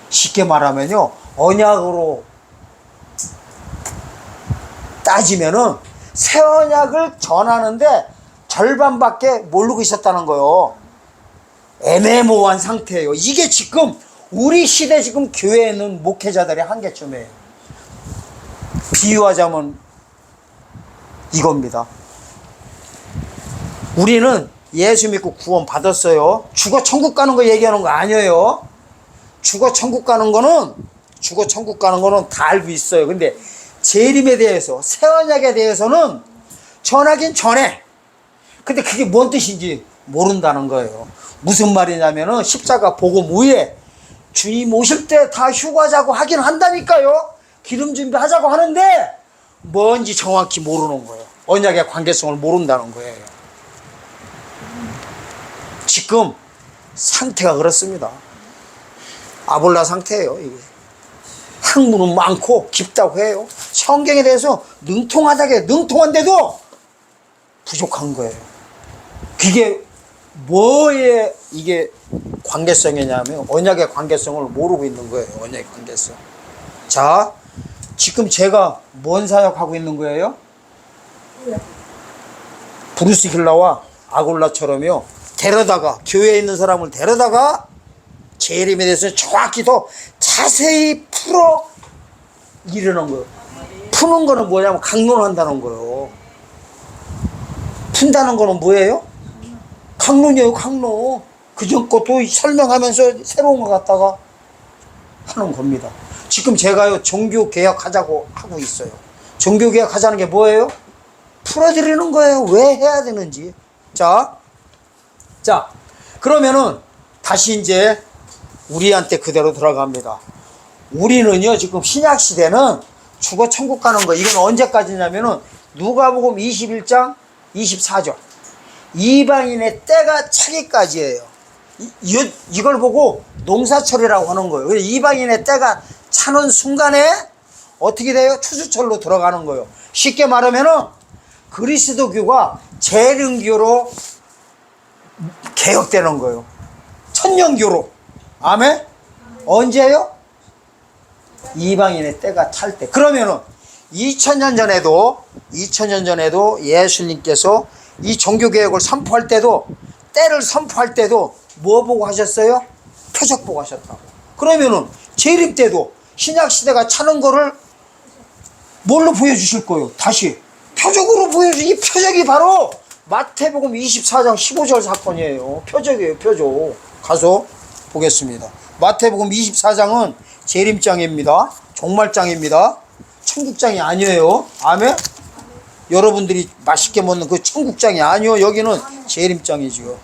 쉽게 말하면요 언약으로 따지면은 새 언약을 전하는데 절반밖에 모르고 있었다는 거예요. 애매모호한 상태예요. 이게 지금 우리 시대 지금 교회에 있는 목회자들의 한계점이에요. 비유하자면 이겁니다. 우리는 예수 믿고 구원 받았어요. 죽어 천국 가는 거 얘기하는 거 아니에요. 죽어 천국 가는 거는 다 알고 있어요. 근데 재림에 대해서, 새 언약에 대해서는 전하긴 전해. 근데 그게 뭔 뜻인지 모른다는 거예요. 무슨 말이냐면은 십자가 복음 후에 주님 오실 때 다 휴가자고 하긴 한다니까요. 기름 준비하자고 하는데 뭔지 정확히 모르는 거예요. 언약의 관계성을 모른다는 거예요. 지금 상태가 그렇습니다. 아볼라 상태예요. 이게. 학문은 많고 깊다고 해요. 성경에 대해서 능통한데도 부족한 거예요. 그게 뭐에 이게 관계성이냐면 언약의 관계성을 모르고 있는 거예요. 언약의 관계성. 자, 지금 제가 뭔 사역하고 있는 거예요? 브루스 힐러와 아골라처럼요. 데려다가 교회에 있는 사람을 데려다가 재림에 대해서 정확히 더 자세히 풀어 이르는 거예요. 푸는 거는 뭐냐면 강론한다는 거예요. 푼다는 거는 뭐예요? 강론이에요. 강론. 그전 것도 설명하면서 새로운 거 갖다가 하는 겁니다. 지금 제가요 종교개혁 하자고 하고 있어요. 종교개혁 하자는 게 뭐예요? 풀어드리는 거예요. 왜 해야 되는지. 자 그러면은 다시 이제 우리한테 그대로 들어갑니다. 우리는요 지금 신약시대는 죽어 천국 가는 거, 이건 언제까지냐면은 누가복음 21장 24절 이방인의 때가 차기까지예요. 이걸 보고 농사철이라고 하는 거예요. 이방인의 때가 차는 순간에 어떻게 돼요? 추수철로 들어가는 거예요. 쉽게 말하면은 그리스도교가 재림교로 개혁되는 거예요. 천년교로. 아멘? 언제요? 이방인의 때가 찰 때. 그러면은 2000년 전에도 예수님께서 이 종교개혁을 선포할 때도, 때를 선포할 때도 뭐 보고 하셨어요? 표적 보고 하셨다고. 그러면은 재림 때도 신약시대가 차는 거를 뭘로 보여주실 거예요? 다시 표적으로 이 표적이 바로 마태복음 24장 15절 사건이에요. 표적이에요. 표적. 가서 보겠습니다. 마태복음 24장은 재림장입니다. 종말장입니다. 천국장이 아니에요. 아멘? 여러분들이 맛있게 먹는 그 천국장이 아니요. 여기는 재림장이지요.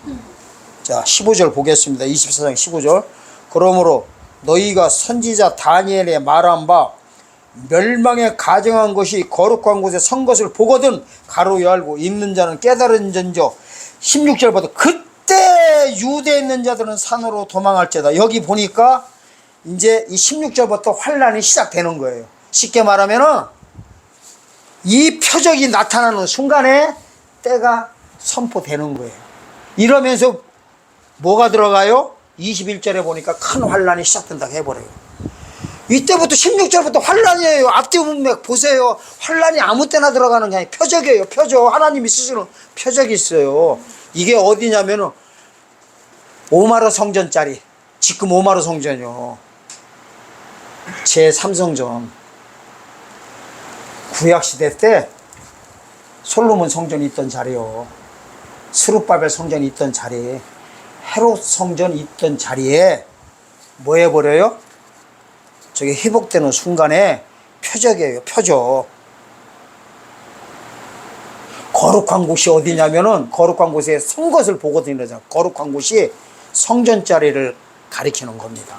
자, 15절 보겠습니다. 24장 15절. 그러므로 너희가 선지자 다니엘의 말한 바 멸망에 가증한 것이 거룩한 곳에 선 것을 보거든 가로 열고 있는 자는 깨달은 전저. 16절부터 그때 유대에 있는 자들은 산으로 도망할지다. 여기 보니까 이제 이 16절부터 환란이 시작되는 거예요. 쉽게 말하면은 이 표적이 나타나는 순간에 때가 선포되는 거예요. 이러면서 뭐가 들어가요? 21절에 보니까 큰 환란이 시작된다고 해버려요. 이때부터 16절부터 환란이에요. 앞뒤 문맥 보세요. 환란이 아무 때나 들어가는 게 아니라 표적이에요. 표적. 하나님이 쓰시는 표적이 있어요. 이게 어디냐면은 오마르 성전짜리. 지금 오마르 성전이요. 제3성전. 구약시대 때 솔로몬 성전이 있던 자리요. 스룹바벨 성전이 있던 자리, 헤롯 성전이 있던 자리에 뭐 해버려요? 저게 회복되는 순간에 표적이에요. 표적. 거룩한 곳이 어디냐면은 거룩한 곳에 선 것을 보거든요. 거룩한 곳이 성전자리를 가리키는 겁니다.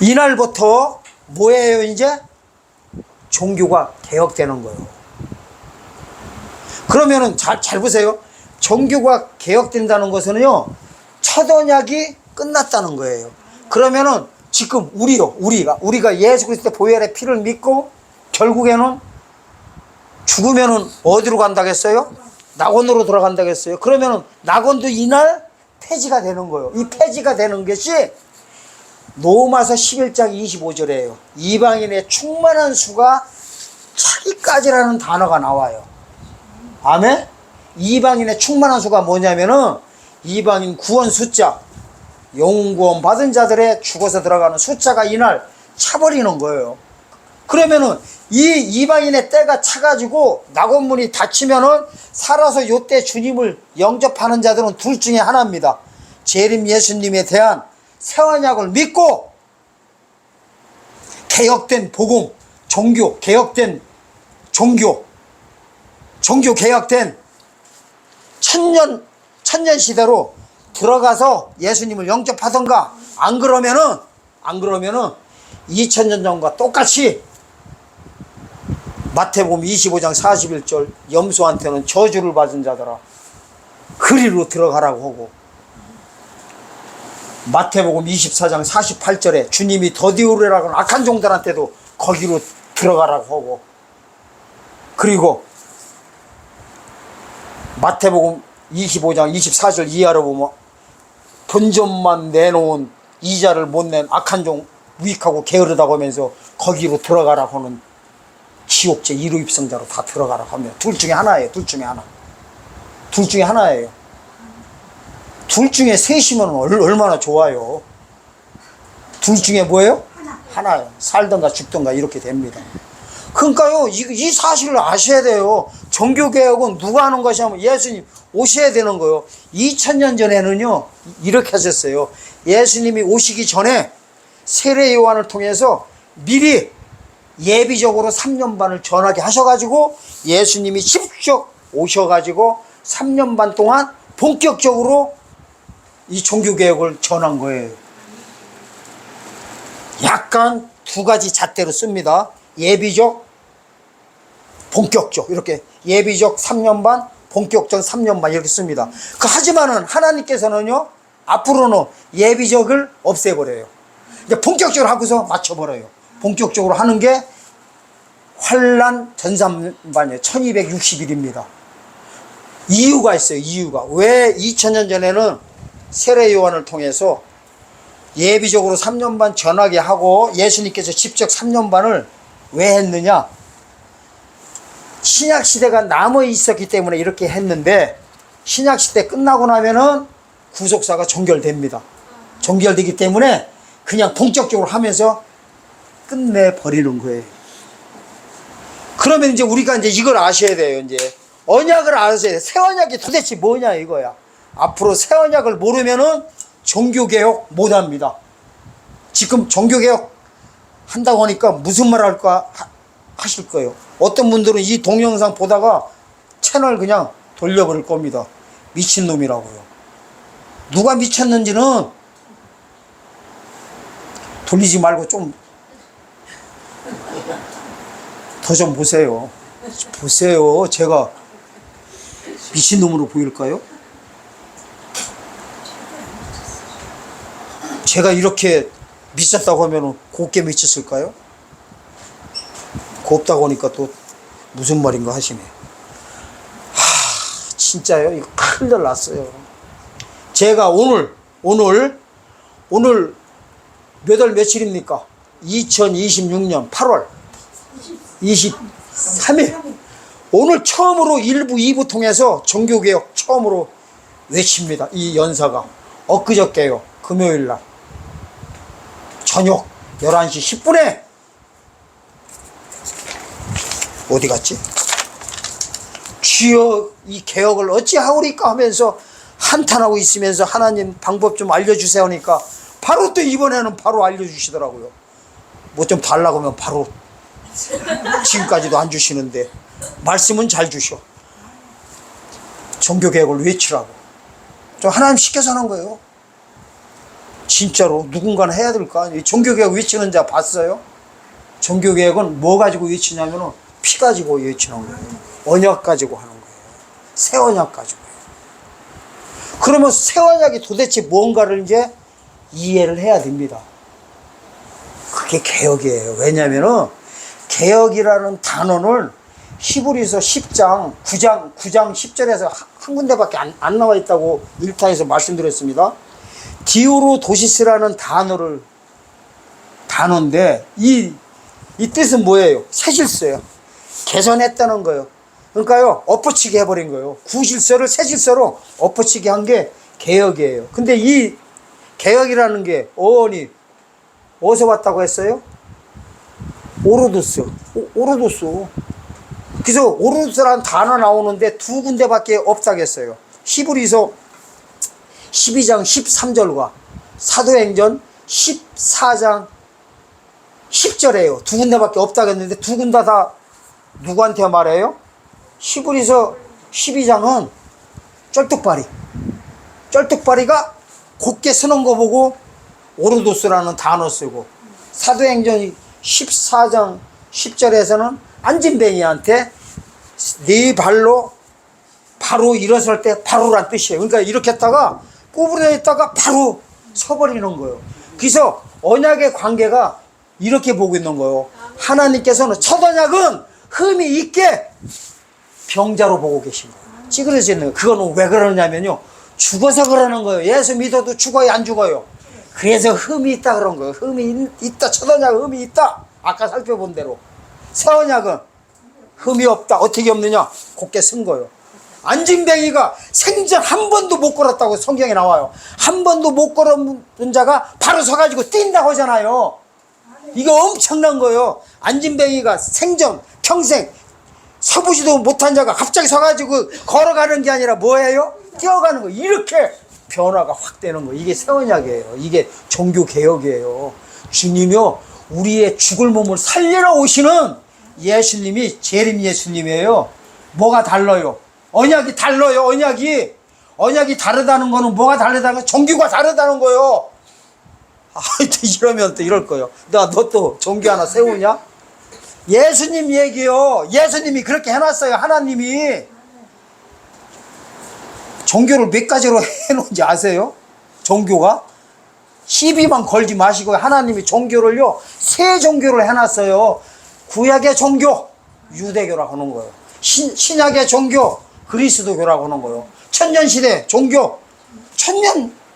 이날부터 뭐예요? 이제 종교가 개혁되는 거예요. 그러면은 잘 보세요. 종교가 개혁된다는 것은요, 첫 언약이 끝났다는 거예요. 그러면은 지금 우리가 예수 그리스도의 보혈의 피를 믿고 결국에는 죽으면은 어디로 간다겠어요? 낙원으로 들어간다겠어요? 그러면은 낙원도 이날 폐지가 되는 거예요. 이 폐지가 되는 것이 로마서 11장 25절이에요. 이방인의 충만한 수가 차기까지라는 단어가 나와요. 아멘? 이방인의 충만한 수가 뭐냐면은 이방인 구원 숫자, 영구원 받은 자들의 죽어서 들어가는 숫자가 이날 차버리는 거예요. 그러면은 이 이방인의 때가 차가지고 낙원문이 닫히면은 살아서 요때 주님을 영접하는 자들은 둘 중에 하나입니다. 재림 예수님에 대한 새 언약을 믿고 개혁된 복음, 종교, 개혁된 종교 개혁된 천년 시대로 들어가서 예수님을 영접하던가, 안 그러면은 2000년 전과 똑같이 마태복음 25장 41절 염소한테는 저주를 받은 자들아 그리로 들어가라고 하고, 마태복음 24장 48절에 주님이 더디오르라고 하는 악한 종들한테도 거기로 들어가라고 하고, 그리고 마태복음 25장 24절 이하로 보면 본전만 내놓은 이자를 못 낸 악한 종 무익하고 게으르다고 하면서 거기로 들어가라고 하는 지옥제 1호 입성자로 다 들어가라고 하면 둘 중에 하나예요. 둘 중에 하나예요. 둘 중에 셋이면 얼마나 좋아요. 둘 중에 뭐예요? 하나예요. 살던가 죽던가 이렇게 됩니다. 그러니까요, 이 사실을 아셔야 돼요. 종교개혁은 누가 하는 것이 하면 예수님 오셔야 되는 거예요. 2000년 전에는요 이렇게 하셨어요. 예수님이 오시기 전에 세례 요한을 통해서 미리 예비적으로 3년 반을 전하게 하셔가지고 예수님이 직접 오셔가지고 3년 반 동안 본격적으로 이 종교개혁을 전한 거예요. 약간 두 가지 잣대로 씁니다. 예비적, 본격적, 이렇게 예비적 3년 반, 본격적 3년 반 이렇게 씁니다. 하지만은 하나님께서는요 앞으로는 예비적을 없애버려요. 이제 본격적으로 하고서 맞춰버려요. 본격적으로 하는 게 환란 전삼반이에요. 1260일입니다. 이유가 있어요. 이유가. 왜 2000년 전에는 세례 요한을 통해서 예비적으로 3년 반 전하게 하고 예수님께서 직접 3년 반을 왜 했느냐? 신약시대가 남아 있었기 때문에 이렇게 했는데, 신약시대 끝나고 나면은 구속사가 종결됩니다. 종결되기 때문에 그냥 본격적으로 하면서 끝내버리는 거예요. 그러면 이제 우리가 이제 이걸 아셔야 돼요. 이제 언약을 아셔야 돼요. 새 언약이 도대체 뭐냐 이거야. 앞으로 새 언약을 모르면은 종교개혁 못합니다. 지금 종교개혁 한다고 하니까 무슨 말 할까 하실 거예요. 어떤 분들은 이 동영상 보다가 채널 그냥 돌려버릴 겁니다. 미친놈이라고요. 누가 미쳤는지는 돌리지 말고 좀 더 좀 보세요. 보세요. 제가 미친놈으로 보일까요? 제가 이렇게 미쳤다고 하면 곱게 미쳤을까요? 곱다고 하니까 또 무슨 말인가 하시네. 진짜요? 이거 큰일 났어요. 제가 오늘 몇 월 며칠입니까? 2026년 8월 23일. 오늘 처음으로 1부, 2부 통해서 종교개혁 처음으로 외칩니다. 이 연사가. 엊그저께요. 금요일날. 저녁 11시 10분에 어디 갔지? 주여 이 개혁을 어찌하오리까 하면서 한탄하고 있으면서 하나님 방법 좀 알려주세요 하니까 바로 또 이번에는 바로 알려주시더라고요. 뭐 좀 달라고 하면 바로 지금까지도 안 주시는데 말씀은 잘 주셔. 종교개혁을 외치라고. 좀 하나님 시켜서 하는 거예요. 진짜로 누군가는 해야 될 거 아니에요. 종교개혁 외치는 자 봤어요? 종교개혁은 뭐 가지고 외치냐면 피 가지고 외치는 거예요. 언약 가지고 하는 거예요. 새 언약 가지고요. 그러면 새 언약이 도대체 뭔가를 이제 이해를 해야 됩니다. 그게 개혁이에요. 왜냐면은 개혁이라는 단어는 히브리서 10장 9장 10절에서 한 군데밖에 안 나와 있다고 일타에서 말씀드렸습니다. 디오로 도시스라는 단어인데 이 뜻은 뭐예요? 새 질서예요. 개선했다는 거예요. 그러니까요, 엎어치기 해버린 거예요. 구질서를 새 질서로 엎어치기 한 게 개혁이에요. 근데 이 개혁이라는 게 어원이 어디서 왔다고 했어요? 오로도스. 오로도스. 그래서 오로도스라는 단어 나오는데 두 군데밖에 없다겠어요. 히브리서 12장 13절과 사도행전 14장 10절에요. 두 군데밖에 없다겠는데 두 군데 다 누구한테 말해요? 히브리서 12장은 쩔뚝바리가 곱게 서는 거 보고 오로도스라는 단어 쓰고, 사도행전 14장 10절에서는 안진뱅이한테 네 발로 바로 일어설 때 바로란 뜻이에요. 그러니까 이렇게 했다가 구부려 있다가 바로 서버리는 거예요. 그래서 언약의 관계가 이렇게 보고 있는 거예요. 하나님께서는 첫 언약은 흠이 있게 병자로 보고 계신 거예요. 찌그러지는 거예요. 그거는 왜 그러냐면요, 죽어서 그러는 거예요. 예수 믿어도 죽어요, 안 죽어요? 그래서 흠이 있다 그런 거예요. 흠이 있다. 첫 언약은 흠이 있다. 아까 살펴본 대로. 새 언약은 흠이 없다. 어떻게 없느냐? 곱게 쓴 거예요. 안진뱅이가 생전 한 번도 못 걸었다고 성경에 나와요. 한 번도 못 걸은 자가 바로 서가지고 뛴다고 하잖아요. 이거 엄청난 거예요. 안진뱅이가 생전 평생 서보지도 못한 자가 갑자기 서가지고 걸어가는 게 아니라 뭐예요? 뛰어가는 거. 이렇게 변화가 확 되는 거. 이게 새 언약이에요. 이게 종교 개혁이에요. 주님이요, 우리의 죽을 몸을 살리러 오시는 예수님이 재림 예수님이에요. 뭐가 달라요? 언약이 달라요. 언약이 다르다는 거는 뭐가 다르다는 거예요? 종교가 다르다는 거예요. 이러면 또 이럴 거예요. 너 또 종교 하나 세우냐? 예수님 얘기요. 예수님이 그렇게 해놨어요. 하나님이. 종교를 몇 가지로 해놓은지 아세요? 종교가? 시비만 걸지 마시고 하나님이 종교를요, 세 종교를 해놨어요. 구약의 종교, 유대교라고 하는 거예요. 신약의 종교, 그리스도교라고 하는 거예요. 천년시대 종교,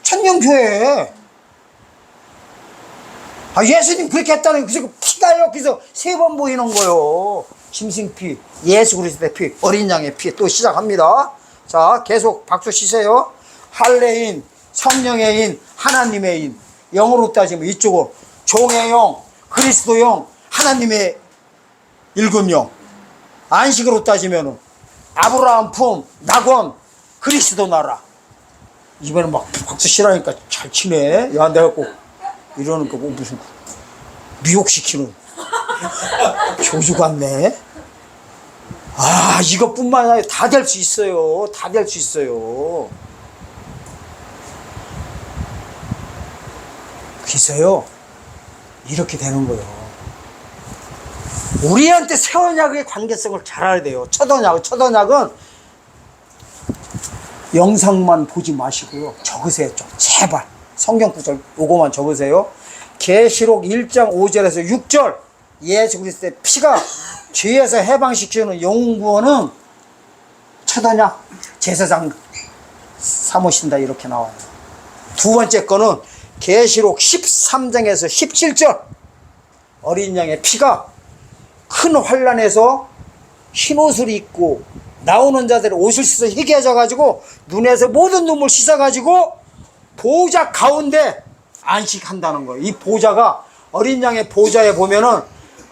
천년교회. 예수님 그렇게 했다는 거. 피가요. 그래서 세 번 보이는 거예요. 짐승피, 예수 그리스도의 피, 어린 양의 피. 또 시작합니다. 자, 계속 박수 치세요. 할례인, 성령의 인, 하나님의 인. 영으로 따지면 이쪽으로 종의 영, 그리스도 영, 하나님의 일곱 영. 안식으로 따지면은 아브라함 품, 낙원, 그리스도 나라. 이번에 막 박수 치라니까 잘 치네. 야, 내가 꼭 이러는 거 뭐 무슨 미혹시키는 교주 같네. 이것뿐만 아니라 다 될 수 있어요. 다 될 수 있어요. 그래서요, 이렇게 되는 거예요. 우리한테 새 언약의 관계성을 잘 알아야 돼요. 첫 언약은 영상만 보지 마시고요, 적으세요. 좀 제발 성경 구절 요거만 적으세요. 계시록 1장 5절에서 6절, 예수 그리스도의 피가 죄에서 해방시키는 영구원은 첫 언약 제사장 삼으신다, 이렇게 나와요. 두 번째 거는 계시록 13장에서 17절, 어린 양의 피가 큰 환란에서 흰옷을 입고 나오는 자들의 옷을 씻어 희게해져 가지고 눈에서 모든 눈물 씻어 가지고 보좌 가운데 안식한다는 거예요. 이 보좌가, 어린 양의 보좌에 보면은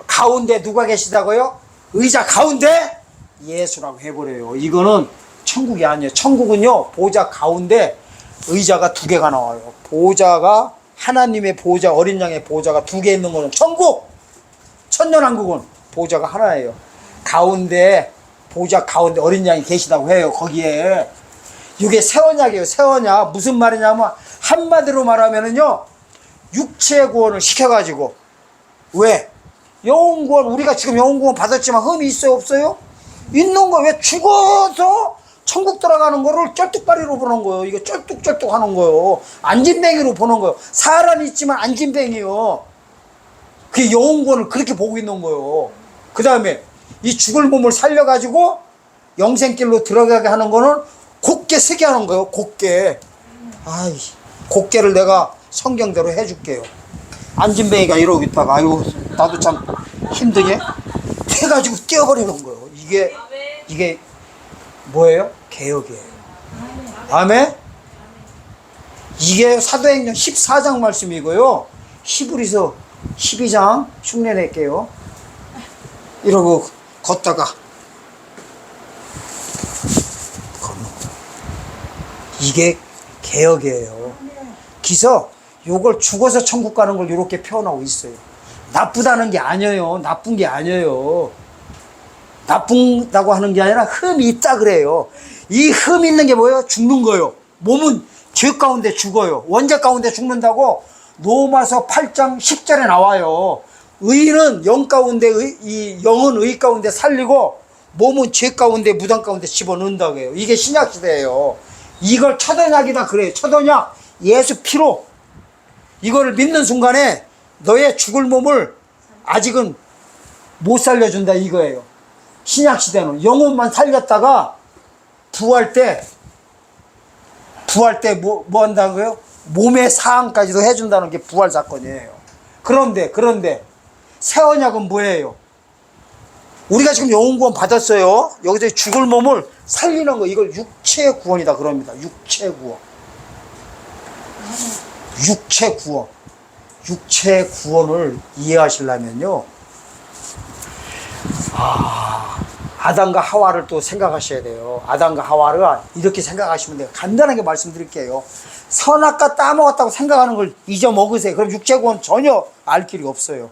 가운데 누가 계시다고요? 의자 가운데 예수라고 해버려요. 이거는 천국이 아니에요. 천국은요, 보좌 가운데 의자가 두 개가 나와요. 보좌가, 하나님의 보좌, 어린 양의 보좌가 두 개 있는 거는 천국. 천년왕국은 보좌가 하나예요. 가운데, 보좌 가운데 어린 양이 계시다고 해요. 거기에. 이게 새 언약이에요. 새 언약. 무슨 말이냐면, 한마디로 말하면은요, 육체 구원을 시켜가지고. 왜? 영혼 구원, 우리가 지금 영혼 구원 받았지만 흠이 있어요, 없어요? 있는 거. 왜? 죽어서 천국 들어가는 거를 쩔뚝바리로 보는 거예요. 이거 쩔뚝쩔뚝 하는 거예요. 안진뱅이로 보는 거예요. 사람이 있지만 안진뱅이요. 그 영혼 구원을 그렇게 보고 있는 거예요. 그 다음에 이 죽을 몸을 살려가지고 영생길로 들어가게 하는 거는 곱게 쓰게 하는 거예요. 곱게. 곱게를 내가 성경대로 해줄게요. 안진뱅이가 이러고 있다가, 아유, 나도 참 힘드네. 해가지고 떼어버리는 거예요. 이게 뭐예요? 개혁이에요. 아멘? 이게 사도행전 14장 말씀이고요. 히브리서 12장 흉내 낼게요. 이러고 걷다가 이게 개혁이에요. 그래서 요걸 죽어서 천국 가는 걸 이렇게 표현하고 있어요. 나쁘다는 게 아니에요. 나쁜 게 아니에요. 나쁘다고 하는 게 아니라 흠이 있다 그래요. 이 흠 있는 게 뭐예요? 죽는 거예요. 몸은 죄 가운데 죽어요. 원죄 가운데 죽는다고 로마서 8장 10절에 나와요. 의는 영 가운데 이 영은 의 가운데 살리고 몸은 죄 가운데 무당 가운데 집어넣는다고 해요. 이게 신약 시대예요. 이걸 첫 언약이다 그래요. 첫 언약 예수 피로 이거를 믿는 순간에 너의 죽을 몸을 아직은 못 살려준다 이거예요. 신약 시대는 영혼만 살렸다가 부활 때 뭐 한다고요? 몸의 사항까지도 해준다는 게 부활 사건이에요. 그런데 새 언약은 뭐예요? 우리가 지금 영혼 구원 받았어요. 여기서 죽을 몸을 살리는 거, 이걸 육체 구원이다 그럽니다. 육체 구원. 육체 구원을 이해하시려면요. 아담과 하와를 또 생각하셔야 돼요. 아담과 하와를 이렇게 생각하시면 돼요. 간단하게 말씀드릴게요. 선악과 따먹었다고 생각하는 걸 잊어먹으세요. 그럼 육체 구원 전혀 알 길이 없어요.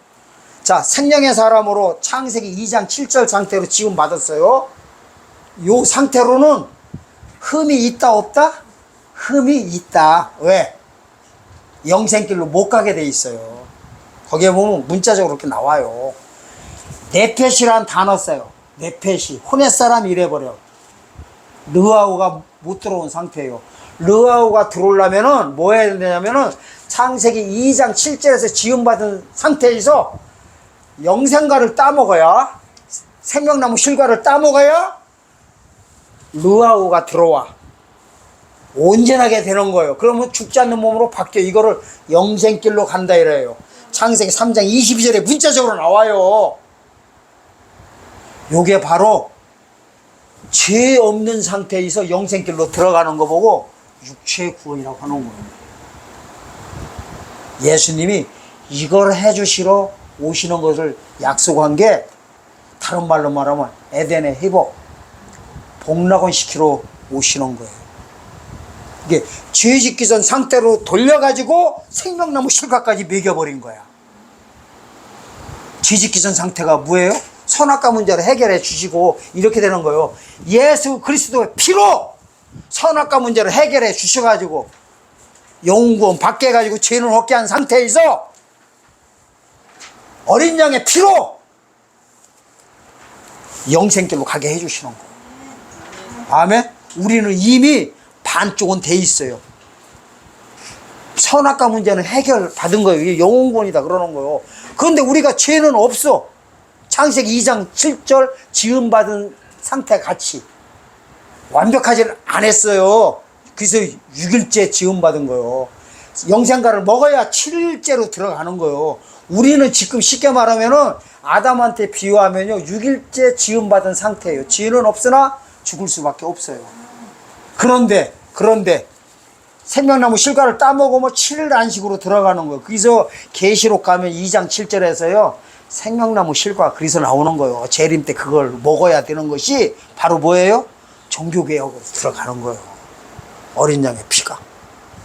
자, 생명의 사람으로 창세기 2장 7절 상태로 지금 받았어요. 요 상태로는 흠이 있다 없다? 흠이 있다. 왜? 영생길로 못 가게 돼 있어요. 거기에 보면 문자적으로 이렇게 나와요. 네펫이란 단어 써요. 네펫이 혼의 사람 이래버려. 르아우가 못 들어온 상태예요. 르아우가 들어오려면은 뭐 해야 되냐면은 창세기 2장 7절에서 지음받은 상태에서 영생가를 따먹어야, 생명나무 실과를 따먹어야 르아우가 들어와 온전하게 되는 거예요. 그러면 죽지 않는 몸으로 바뀌어. 이거를 영생길로 간다 이래요. 창세기 3장 22절에 문자적으로 나와요. 요게 바로 죄 없는 상태에서 영생길로 들어가는 거 보고 육체의 구원이라고 하는 거예요. 예수님이 이걸 해주시러 오시는 것을 약속한 게 다른 말로 말하면 에덴의 회복, 복락원 시키러 오시는 거예요. 이게 죄 짓기 전 상태로 돌려가지고 생명나무 실과까지 먹여버린 거야. 죄 짓기 전 상태가 뭐예요? 선악과 문제를 해결해 주시고 이렇게 되는 거예요. 예수 그리스도의 피로 선악과 문제를 해결해 주셔가지고 영구원 받게 해가지고 죄는 없게 한 상태에서 어린 양의 피로 영생길로 가게 해주시는 거예요. 아멘? 우리는 이미 반쪽은 돼 있어요. 선악과 문제는 해결받은 거예요. 이게 영혼구원이다 그러는 거예요. 그런데 우리가 죄는 없어. 창세기 2장 7절 지음받은 상태 같이 완벽하지는 않았어요. 그래서 6일째 지음받은 거예요. 영생가를 먹어야 7일째로 들어가는 거예요. 우리는 지금 쉽게 말하면은 아담한테 비유하면요 6일째 지음받은 상태예요. 죄는 없으나 죽을 수밖에 없어요. 그런데 생명나무 실과를 따먹으면 7일 안식으로 들어가는 거예요. 그래서 계시록 가면 2장 7절에서요 생명나무 실과 그래서 나오는 거예요. 재림 때 그걸 먹어야 되는 것이 바로 뭐예요? 종교개혁으로 들어가는 거예요. 어린 양의 피가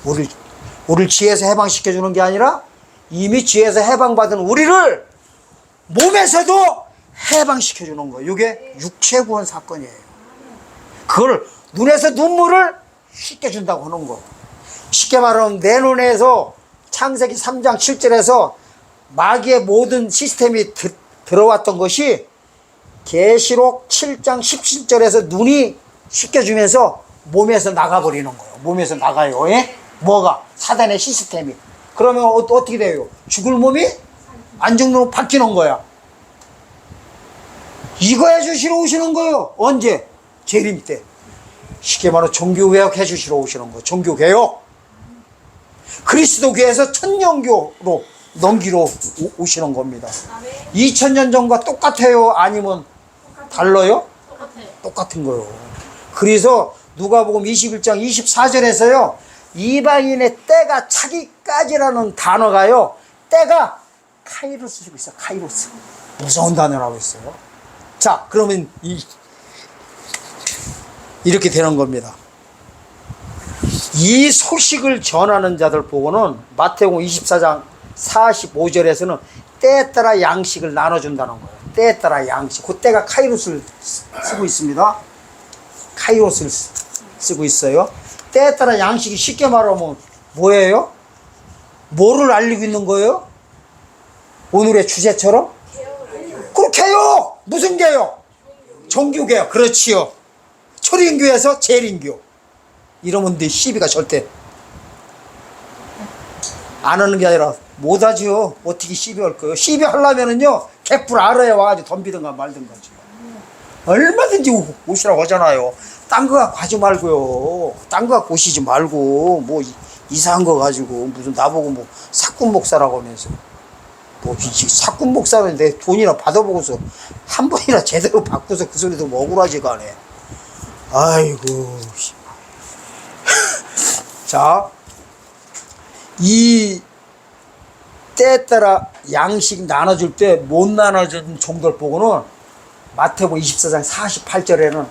우리를 죄에서 해방시켜주는 게 아니라 이미 죄에서 해방받은 우리를 몸에서도 해방시켜주는 거예요. 이게 육체구원 사건이에요. 그걸 눈에서 눈물을 씻겨준다고 하는 거. 쉽게 말하면 내 눈에서 창세기 3장 7절에서 마귀의 모든 시스템이 들어왔던 것이 계시록 7장 17절에서 눈이 씻겨주면서 몸에서 나가버리는 거예요. 몸에서 나가요. 예? 뭐가? 사단의 시스템이. 그러면 어떻게 돼요? 죽을 몸이 안 죽는 몸으로 바뀌는 거야. 이거 해주시러 오시는 거예요. 언제? 재림 때. 쉽게 말하면 종교개혁 해주시러 오시는 거예요. 종교개혁. 그리스도교에서 천년교로 넘기러 오시는 겁니다. 2000년 전과 똑같아요? 아니면 달라요? 똑같은 거요. 그래서 누가복음 21장 24절에서요. 이방인의 때가 차기까지라는 단어가요. 때가 카이로스 쓰고 있어요. 카이로스. 무서운 단어라고 했어요. 자, 그러면 이렇게 되는 겁니다. 이 소식을 전하는 자들 보고는 마태복음 24장 45절에서는 때에 따라 양식을 나눠준다는 거예요. 때에 따라 양식. 그 때가 카이로스를 쓰고 있습니다. 카이로스를 쓰고 있어요. 때에 따라 양식이 쉽게 말하면 뭐예요? 뭐를 알리고 있는 거예요? 오늘의 주제처럼? 그렇게요. 무슨 개요? 종교개요. 그렇지요. 초린교에서 재림교. 이러면 시비가 절대 안 하는 게 아니라 못하지요. 어떻게 시비할 거예요? 시비하려면은요 개뿔 알아야 와가지고 덤비든가 말든가. 얼마든지 오시라고 하잖아요. 딴 거 갖고 하지 말고요. 딴 거 갖고 오시지 말고 뭐 이상한 거 가지고 무슨 나보고 뭐 사꾼 목사라고 하면서 뭐 사꾼 목사는 내 돈이나 받아보고서 한 번이나 제대로 받고서 그 소리도 뭐 억울하지가 않아. 아이고. 자, 이 때에 따라 양식 나눠줄 때 못 나눠준 종들 보고는 마태복음 24장 48절에는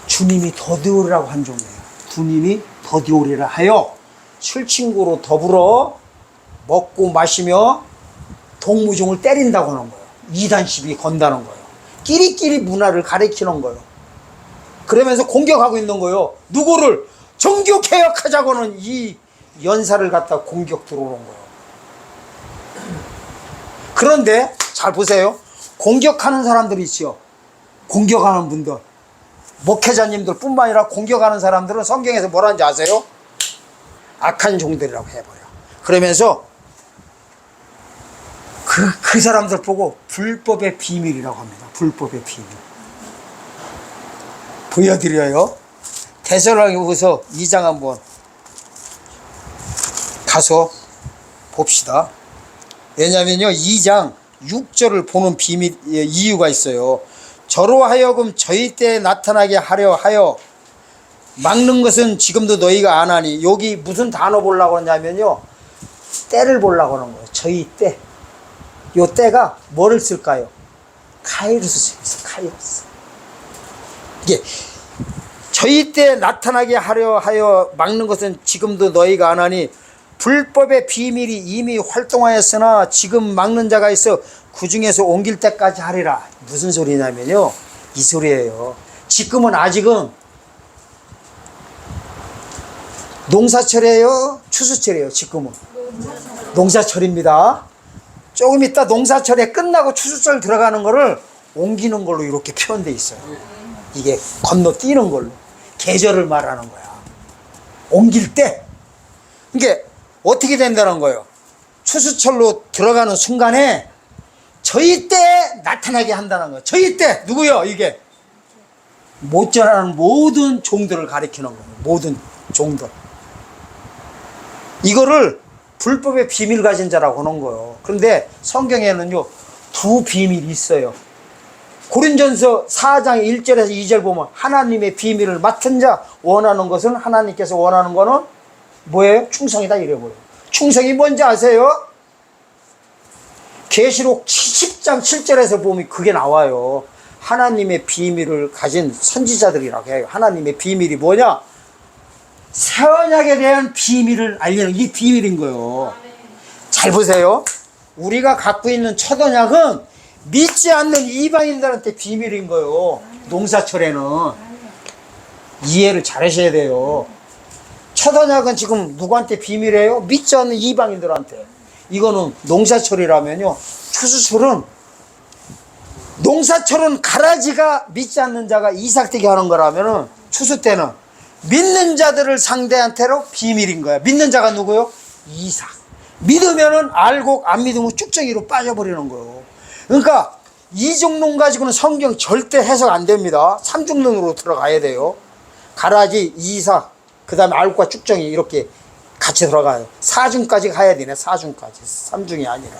주님이 더디오리라고 한 종이에요. 주님이 더디오리라 하여 술친구로 더불어 먹고 마시며 동무종을 때린다고 하는 거예요. 이단 시비 건다는 거예요. 끼리끼리 문화를 가리키는 거예요. 그러면서 공격하고 있는 거예요. 누구를? 종교개혁하자고는 이 연사를 갖다 공격 들어오는 거예요. 그런데 잘 보세요. 공격하는 사람들이 있죠. 공격하는 분들. 목회자님들 뿐만 아니라 공격하는 사람들은 성경에서 뭐라는지 아세요? 악한 종들이라고 해버려. 그러면서 그 사람들 보고 불법의 비밀이라고 합니다. 불법의 비밀. 보여드려요. 데살로니가후서 2장 한번 가서 봅시다. 왜냐면요 2장 6절을 보는 비밀 이유가 있어요. 저로 하여금 저희 때에 나타나게 하려 하여 막는 것은 지금도 너희가 안 하니. 여기 무슨 단어 보려고 하냐면요 때를 보려고 하는 거예요. 저희 때. 요 때가 뭐를 쓸까요? 카이로스 쓰면서 카이로스. 이게 저희 때 나타나게 하려 하여 막는 것은 지금도 너희가 안 하니 불법의 비밀이 이미 활동하였으나 지금 막는 자가 있어 그 중에서 옮길 때까지 하리라. 무슨 소리냐면요 이 소리예요. 지금은 아직은 농사철이에요? 추수철이에요? 지금은 농사철입니다. 조금 있다 농사철에 끝나고 추수철 들어가는 거를 옮기는 걸로 이렇게 표현되어 있어요. 이게 건너뛰는 걸로 계절을 말하는 거야. 옮길 때. 이게 어떻게 된다는 거예요? 추수철로 들어가는 순간에 저희 때 나타나게 한다는 거예요. 저희 때 누구요? 이게 못자라는 모든 종들을 가리키는 거예요. 모든 종들. 이거를 불법의 비밀 가진 자라고 하는 거예요. 그런데 성경에는요 두 비밀이 있어요. 고린전서 4장 1절에서 2절 보면 하나님의 비밀을 맡은 자 원하는 것은 하나님께서 원하는 거는 뭐예요? 충성이다 이래버려요. 충성이 뭔지 아세요? 계시록 10장 7절에서 보면 그게 나와요. 하나님의 비밀을 가진 선지자들이라고 해요. 하나님의 비밀이 뭐냐? 새 언약에 대한 비밀을 알리는 이 비밀인 거예요. 잘 보세요. 우리가 갖고 있는 첫 언약은 믿지 않는 이방인들한테 비밀인 거예요. 농사철에는. 이해를 잘 하셔야 돼요. 첫 언약은 지금 누구한테 비밀이에요? 믿지 않는 이방인들한테. 이거는 농사철이라면요. 추수철은 농사철은 가라지가 믿지 않는 자가 이삭되게 하는 거라면은 추수 때는 믿는 자들을 상대한테로 비밀인 거야. 믿는 자가 누구요? 이삭. 믿으면은 알고 안 믿으면 쭉정이로 빠져버리는 거예요. 그러니까 이중론 가지고는 성경 절대 해석 안 됩니다. 삼중론으로 들어가야 돼요. 가라지, 이삭, 그 다음에 알과 쭉정이 이렇게 같이 들어가요. 4중까지 가야 되네. 4중까지. 3중이 아니라.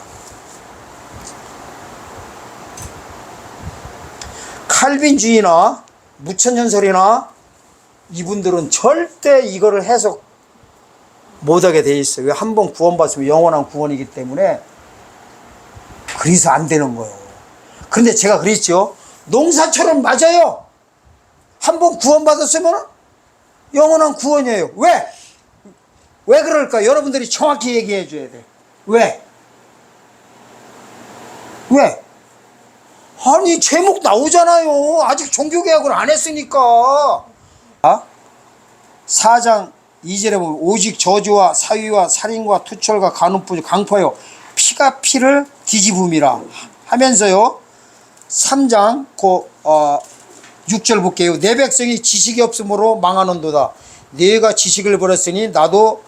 칼빈주의나 무천연설이나 이분들은 절대 이거를 해석 못하게 돼 있어요. 한 번 구원받으면 영원한 구원이기 때문에 그래서 안 되는 거예요. 그런데 제가 그랬죠. 농사처럼 맞아요. 한 번 구원받았으면 영원한 구원이에요. 왜? 왜 그럴까? 여러분들이 정확히 얘기해 줘야 돼. 왜? 왜? 아니 제목 나오잖아요. 아직 종교개혁을 안 했으니까. 4장 2절에 보면 오직 저주와 사위와 살인과 투철과 간음뿐 강포요 피가 피를 뒤집음이라 하면서요. 3장 6절 볼게요. 내 백성이 지식이 없으므로 망하는도다. 네가 지식을 버렸으니 나도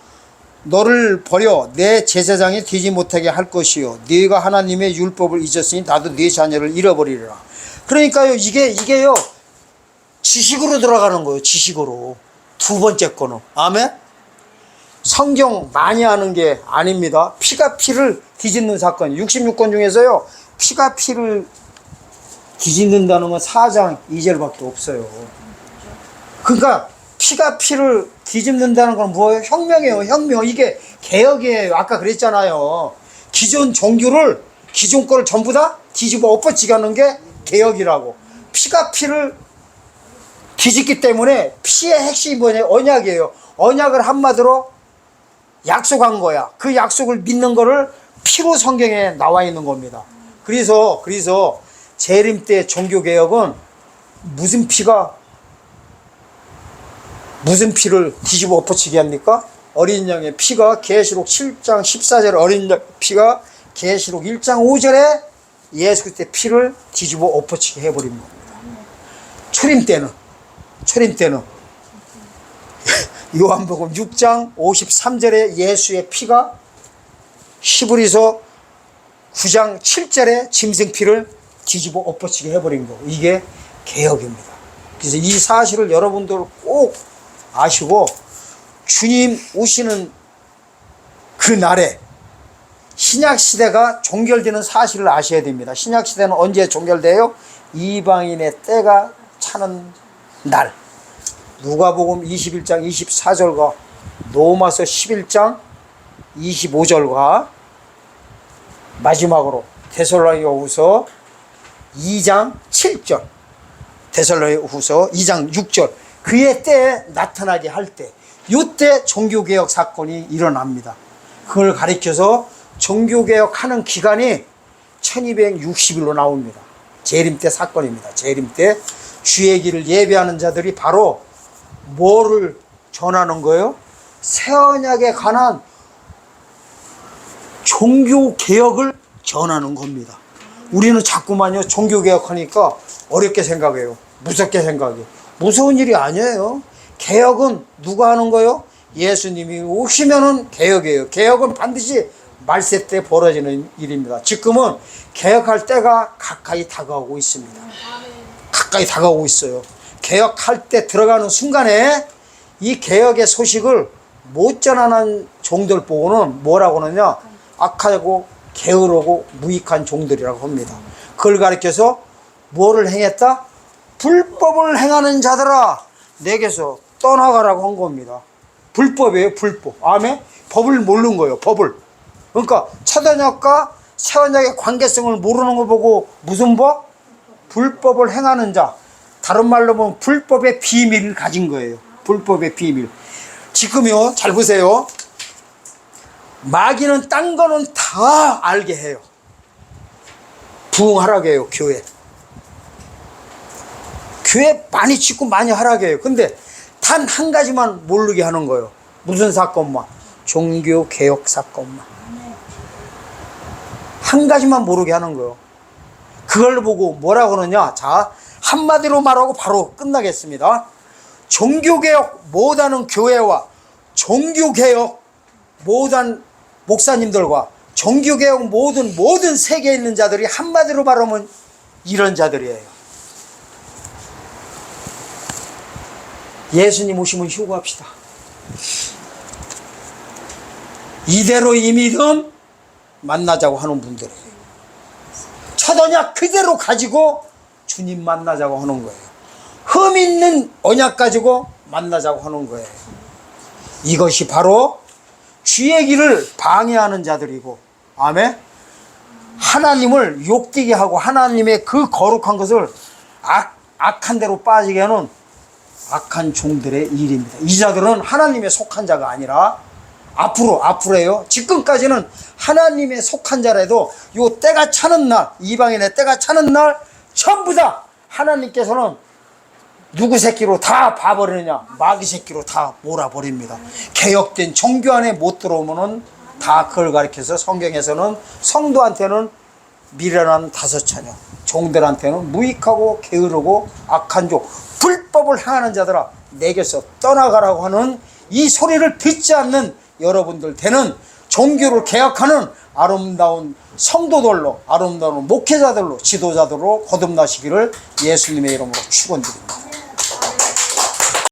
너를 버려 내 제사장이 되지 못하게 할 것이요 네가 하나님의 율법을 잊었으니 나도 네 자녀를 잃어버리리라. 그러니까요 이게요 지식으로 들어가는 거예요. 지식으로. 두 번째 거는 아멘. 성경 많이 하는 게 아닙니다. 피가 피를 뒤집는 사건 66건 중에서요 피가 피를 뒤집는다는 건 4장 2절밖에 없어요. 그러니까 피가 피를 뒤집는다는 건 뭐예요? 혁명이에요. 혁명. 이게 개혁이에요. 아까 그랬잖아요. 기존 종교를 기존 거를 전부 다 뒤집어 엎어치게 하는 게 개혁이라고. 피가 피를 뒤집기 때문에 피의 핵심이 뭐냐? 언약이에요. 언약을 한마디로 약속한 거야. 그 약속을 믿는 거를 피로 성경에 나와 있는 겁니다. 그래서 재림 때 종교개혁은 무슨 피를 뒤집어 엎어치게 합니까? 어린 양의 피가 계시록 7장 14절 어린 양 피가 계시록 1장 5절에 예수 그리스도의 피를 뒤집어 엎어치게 해버린 겁니다. 초림 때는 요한복음 6장 53절에 예수의 피가 히브리서 9장 7절에 짐승피를 뒤집어 엎어치게 해버린 거. 이게 개혁입니다. 그래서 이 사실을 여러분들 꼭 아시고 주님 오시는 그 날에 신약시대가 종결되는 사실을 아셔야 됩니다. 신약시대는 언제 종결돼요? 이방인의 때가 차는 날. 누가복음 21장 24절과 로마서 11장 25절과 마지막으로 데살로니가후서 2장 7절 데살로니가후서 2장 6절 그의 때에 나타나게 할 때 이때 종교개혁 사건이 일어납니다. 그걸 가리켜서 종교개혁하는 기간이 1260일로 나옵니다. 재림 때 사건입니다. 재림 때 주의 길을 예배하는 자들이 바로 뭐를 전하는 거예요? 새 언약에 관한 종교개혁을 전하는 겁니다. 우리는 자꾸만요 종교개혁하니까 어렵게 생각해요. 무섭게 생각해요. 무서운 일이 아니에요. 개혁은 누가 하는 거예요? 예수님이 오시면은 개혁이에요. 개혁은 반드시 말세 때 벌어지는 일입니다. 지금은 개혁할 때가 가까이 다가오고 있습니다. 가까이 다가오고 있어요. 개혁할 때 들어가는 순간에 이 개혁의 소식을 못 전하는 종들 보고는 뭐라고 하느냐? 악하고 게으르고 무익한 종들이라고 합니다. 그걸 가리켜서 뭐를 행했다? 불법을 행하는 자들아 내게서 떠나가라고 한 겁니다. 불법이에요. 불법. 아멘. 법을 모르는 거예요. 법을. 그러니까 첫언약과 새언약의 관계성을 모르는 거 보고 무슨 법? 불법을 행하는 자. 다른 말로 보면 불법의 비밀을 가진 거예요. 불법의 비밀. 지금요 잘 보세요. 마귀는 딴 거는 다 알게 해요. 부흥하라고 해요. 교회 많이 짓고 많이 하라고 해요. 근데 단 한 가지만 모르게 하는 거예요. 무슨 사건만? 종교개혁 사건만. 한 가지만 모르게 하는 거예요. 그걸 보고 뭐라고 그러냐? 자, 한마디로 말하고 바로 끝나겠습니다. 종교개혁 못하는 교회와 종교개혁 못한 목사님들과 종교개혁 모든 세계에 있는 자들이 한마디로 말하면 이런 자들이에요. 예수님 오시면 휴거합시다. 이대로 이 믿음 만나자고 하는 분들이에요. 첫 언약 그대로 가지고 주님 만나자고 하는 거예요. 흠 있는 언약 가지고 만나자고 하는 거예요. 이것이 바로 주의 길을 방해하는 자들이고, 아멘. 하나님을 욕되게 하고 하나님의 그 거룩한 것을 악한 대로 빠지게 하는 악한 종들의 일입니다. 이 자들은 하나님의 속한 자가 아니라 앞으로예요. 지금까지는 하나님의 속한 자라도 요 때가 차는 날, 이방인의 때가 차는 날 전부 다 하나님께서는 누구 새끼로 다 봐버리느냐? 마귀 새끼로 다 몰아버립니다. 개혁된 종교 안에 못 들어오면은 다 그걸 가리켜서 성경에서는 성도한테는 미련한 다섯 처녀, 종들한테는 무익하고 게으르고 악한 종, 불법을 행하는 자들아 내게서 떠나가라고 하는 이 소리를 듣지 않는 여러분들 되는 종교를 개혁하는 아름다운 성도들로, 아름다운 목회자들로, 지도자들로 거듭나시기를 예수님의 이름으로 축원드립니다.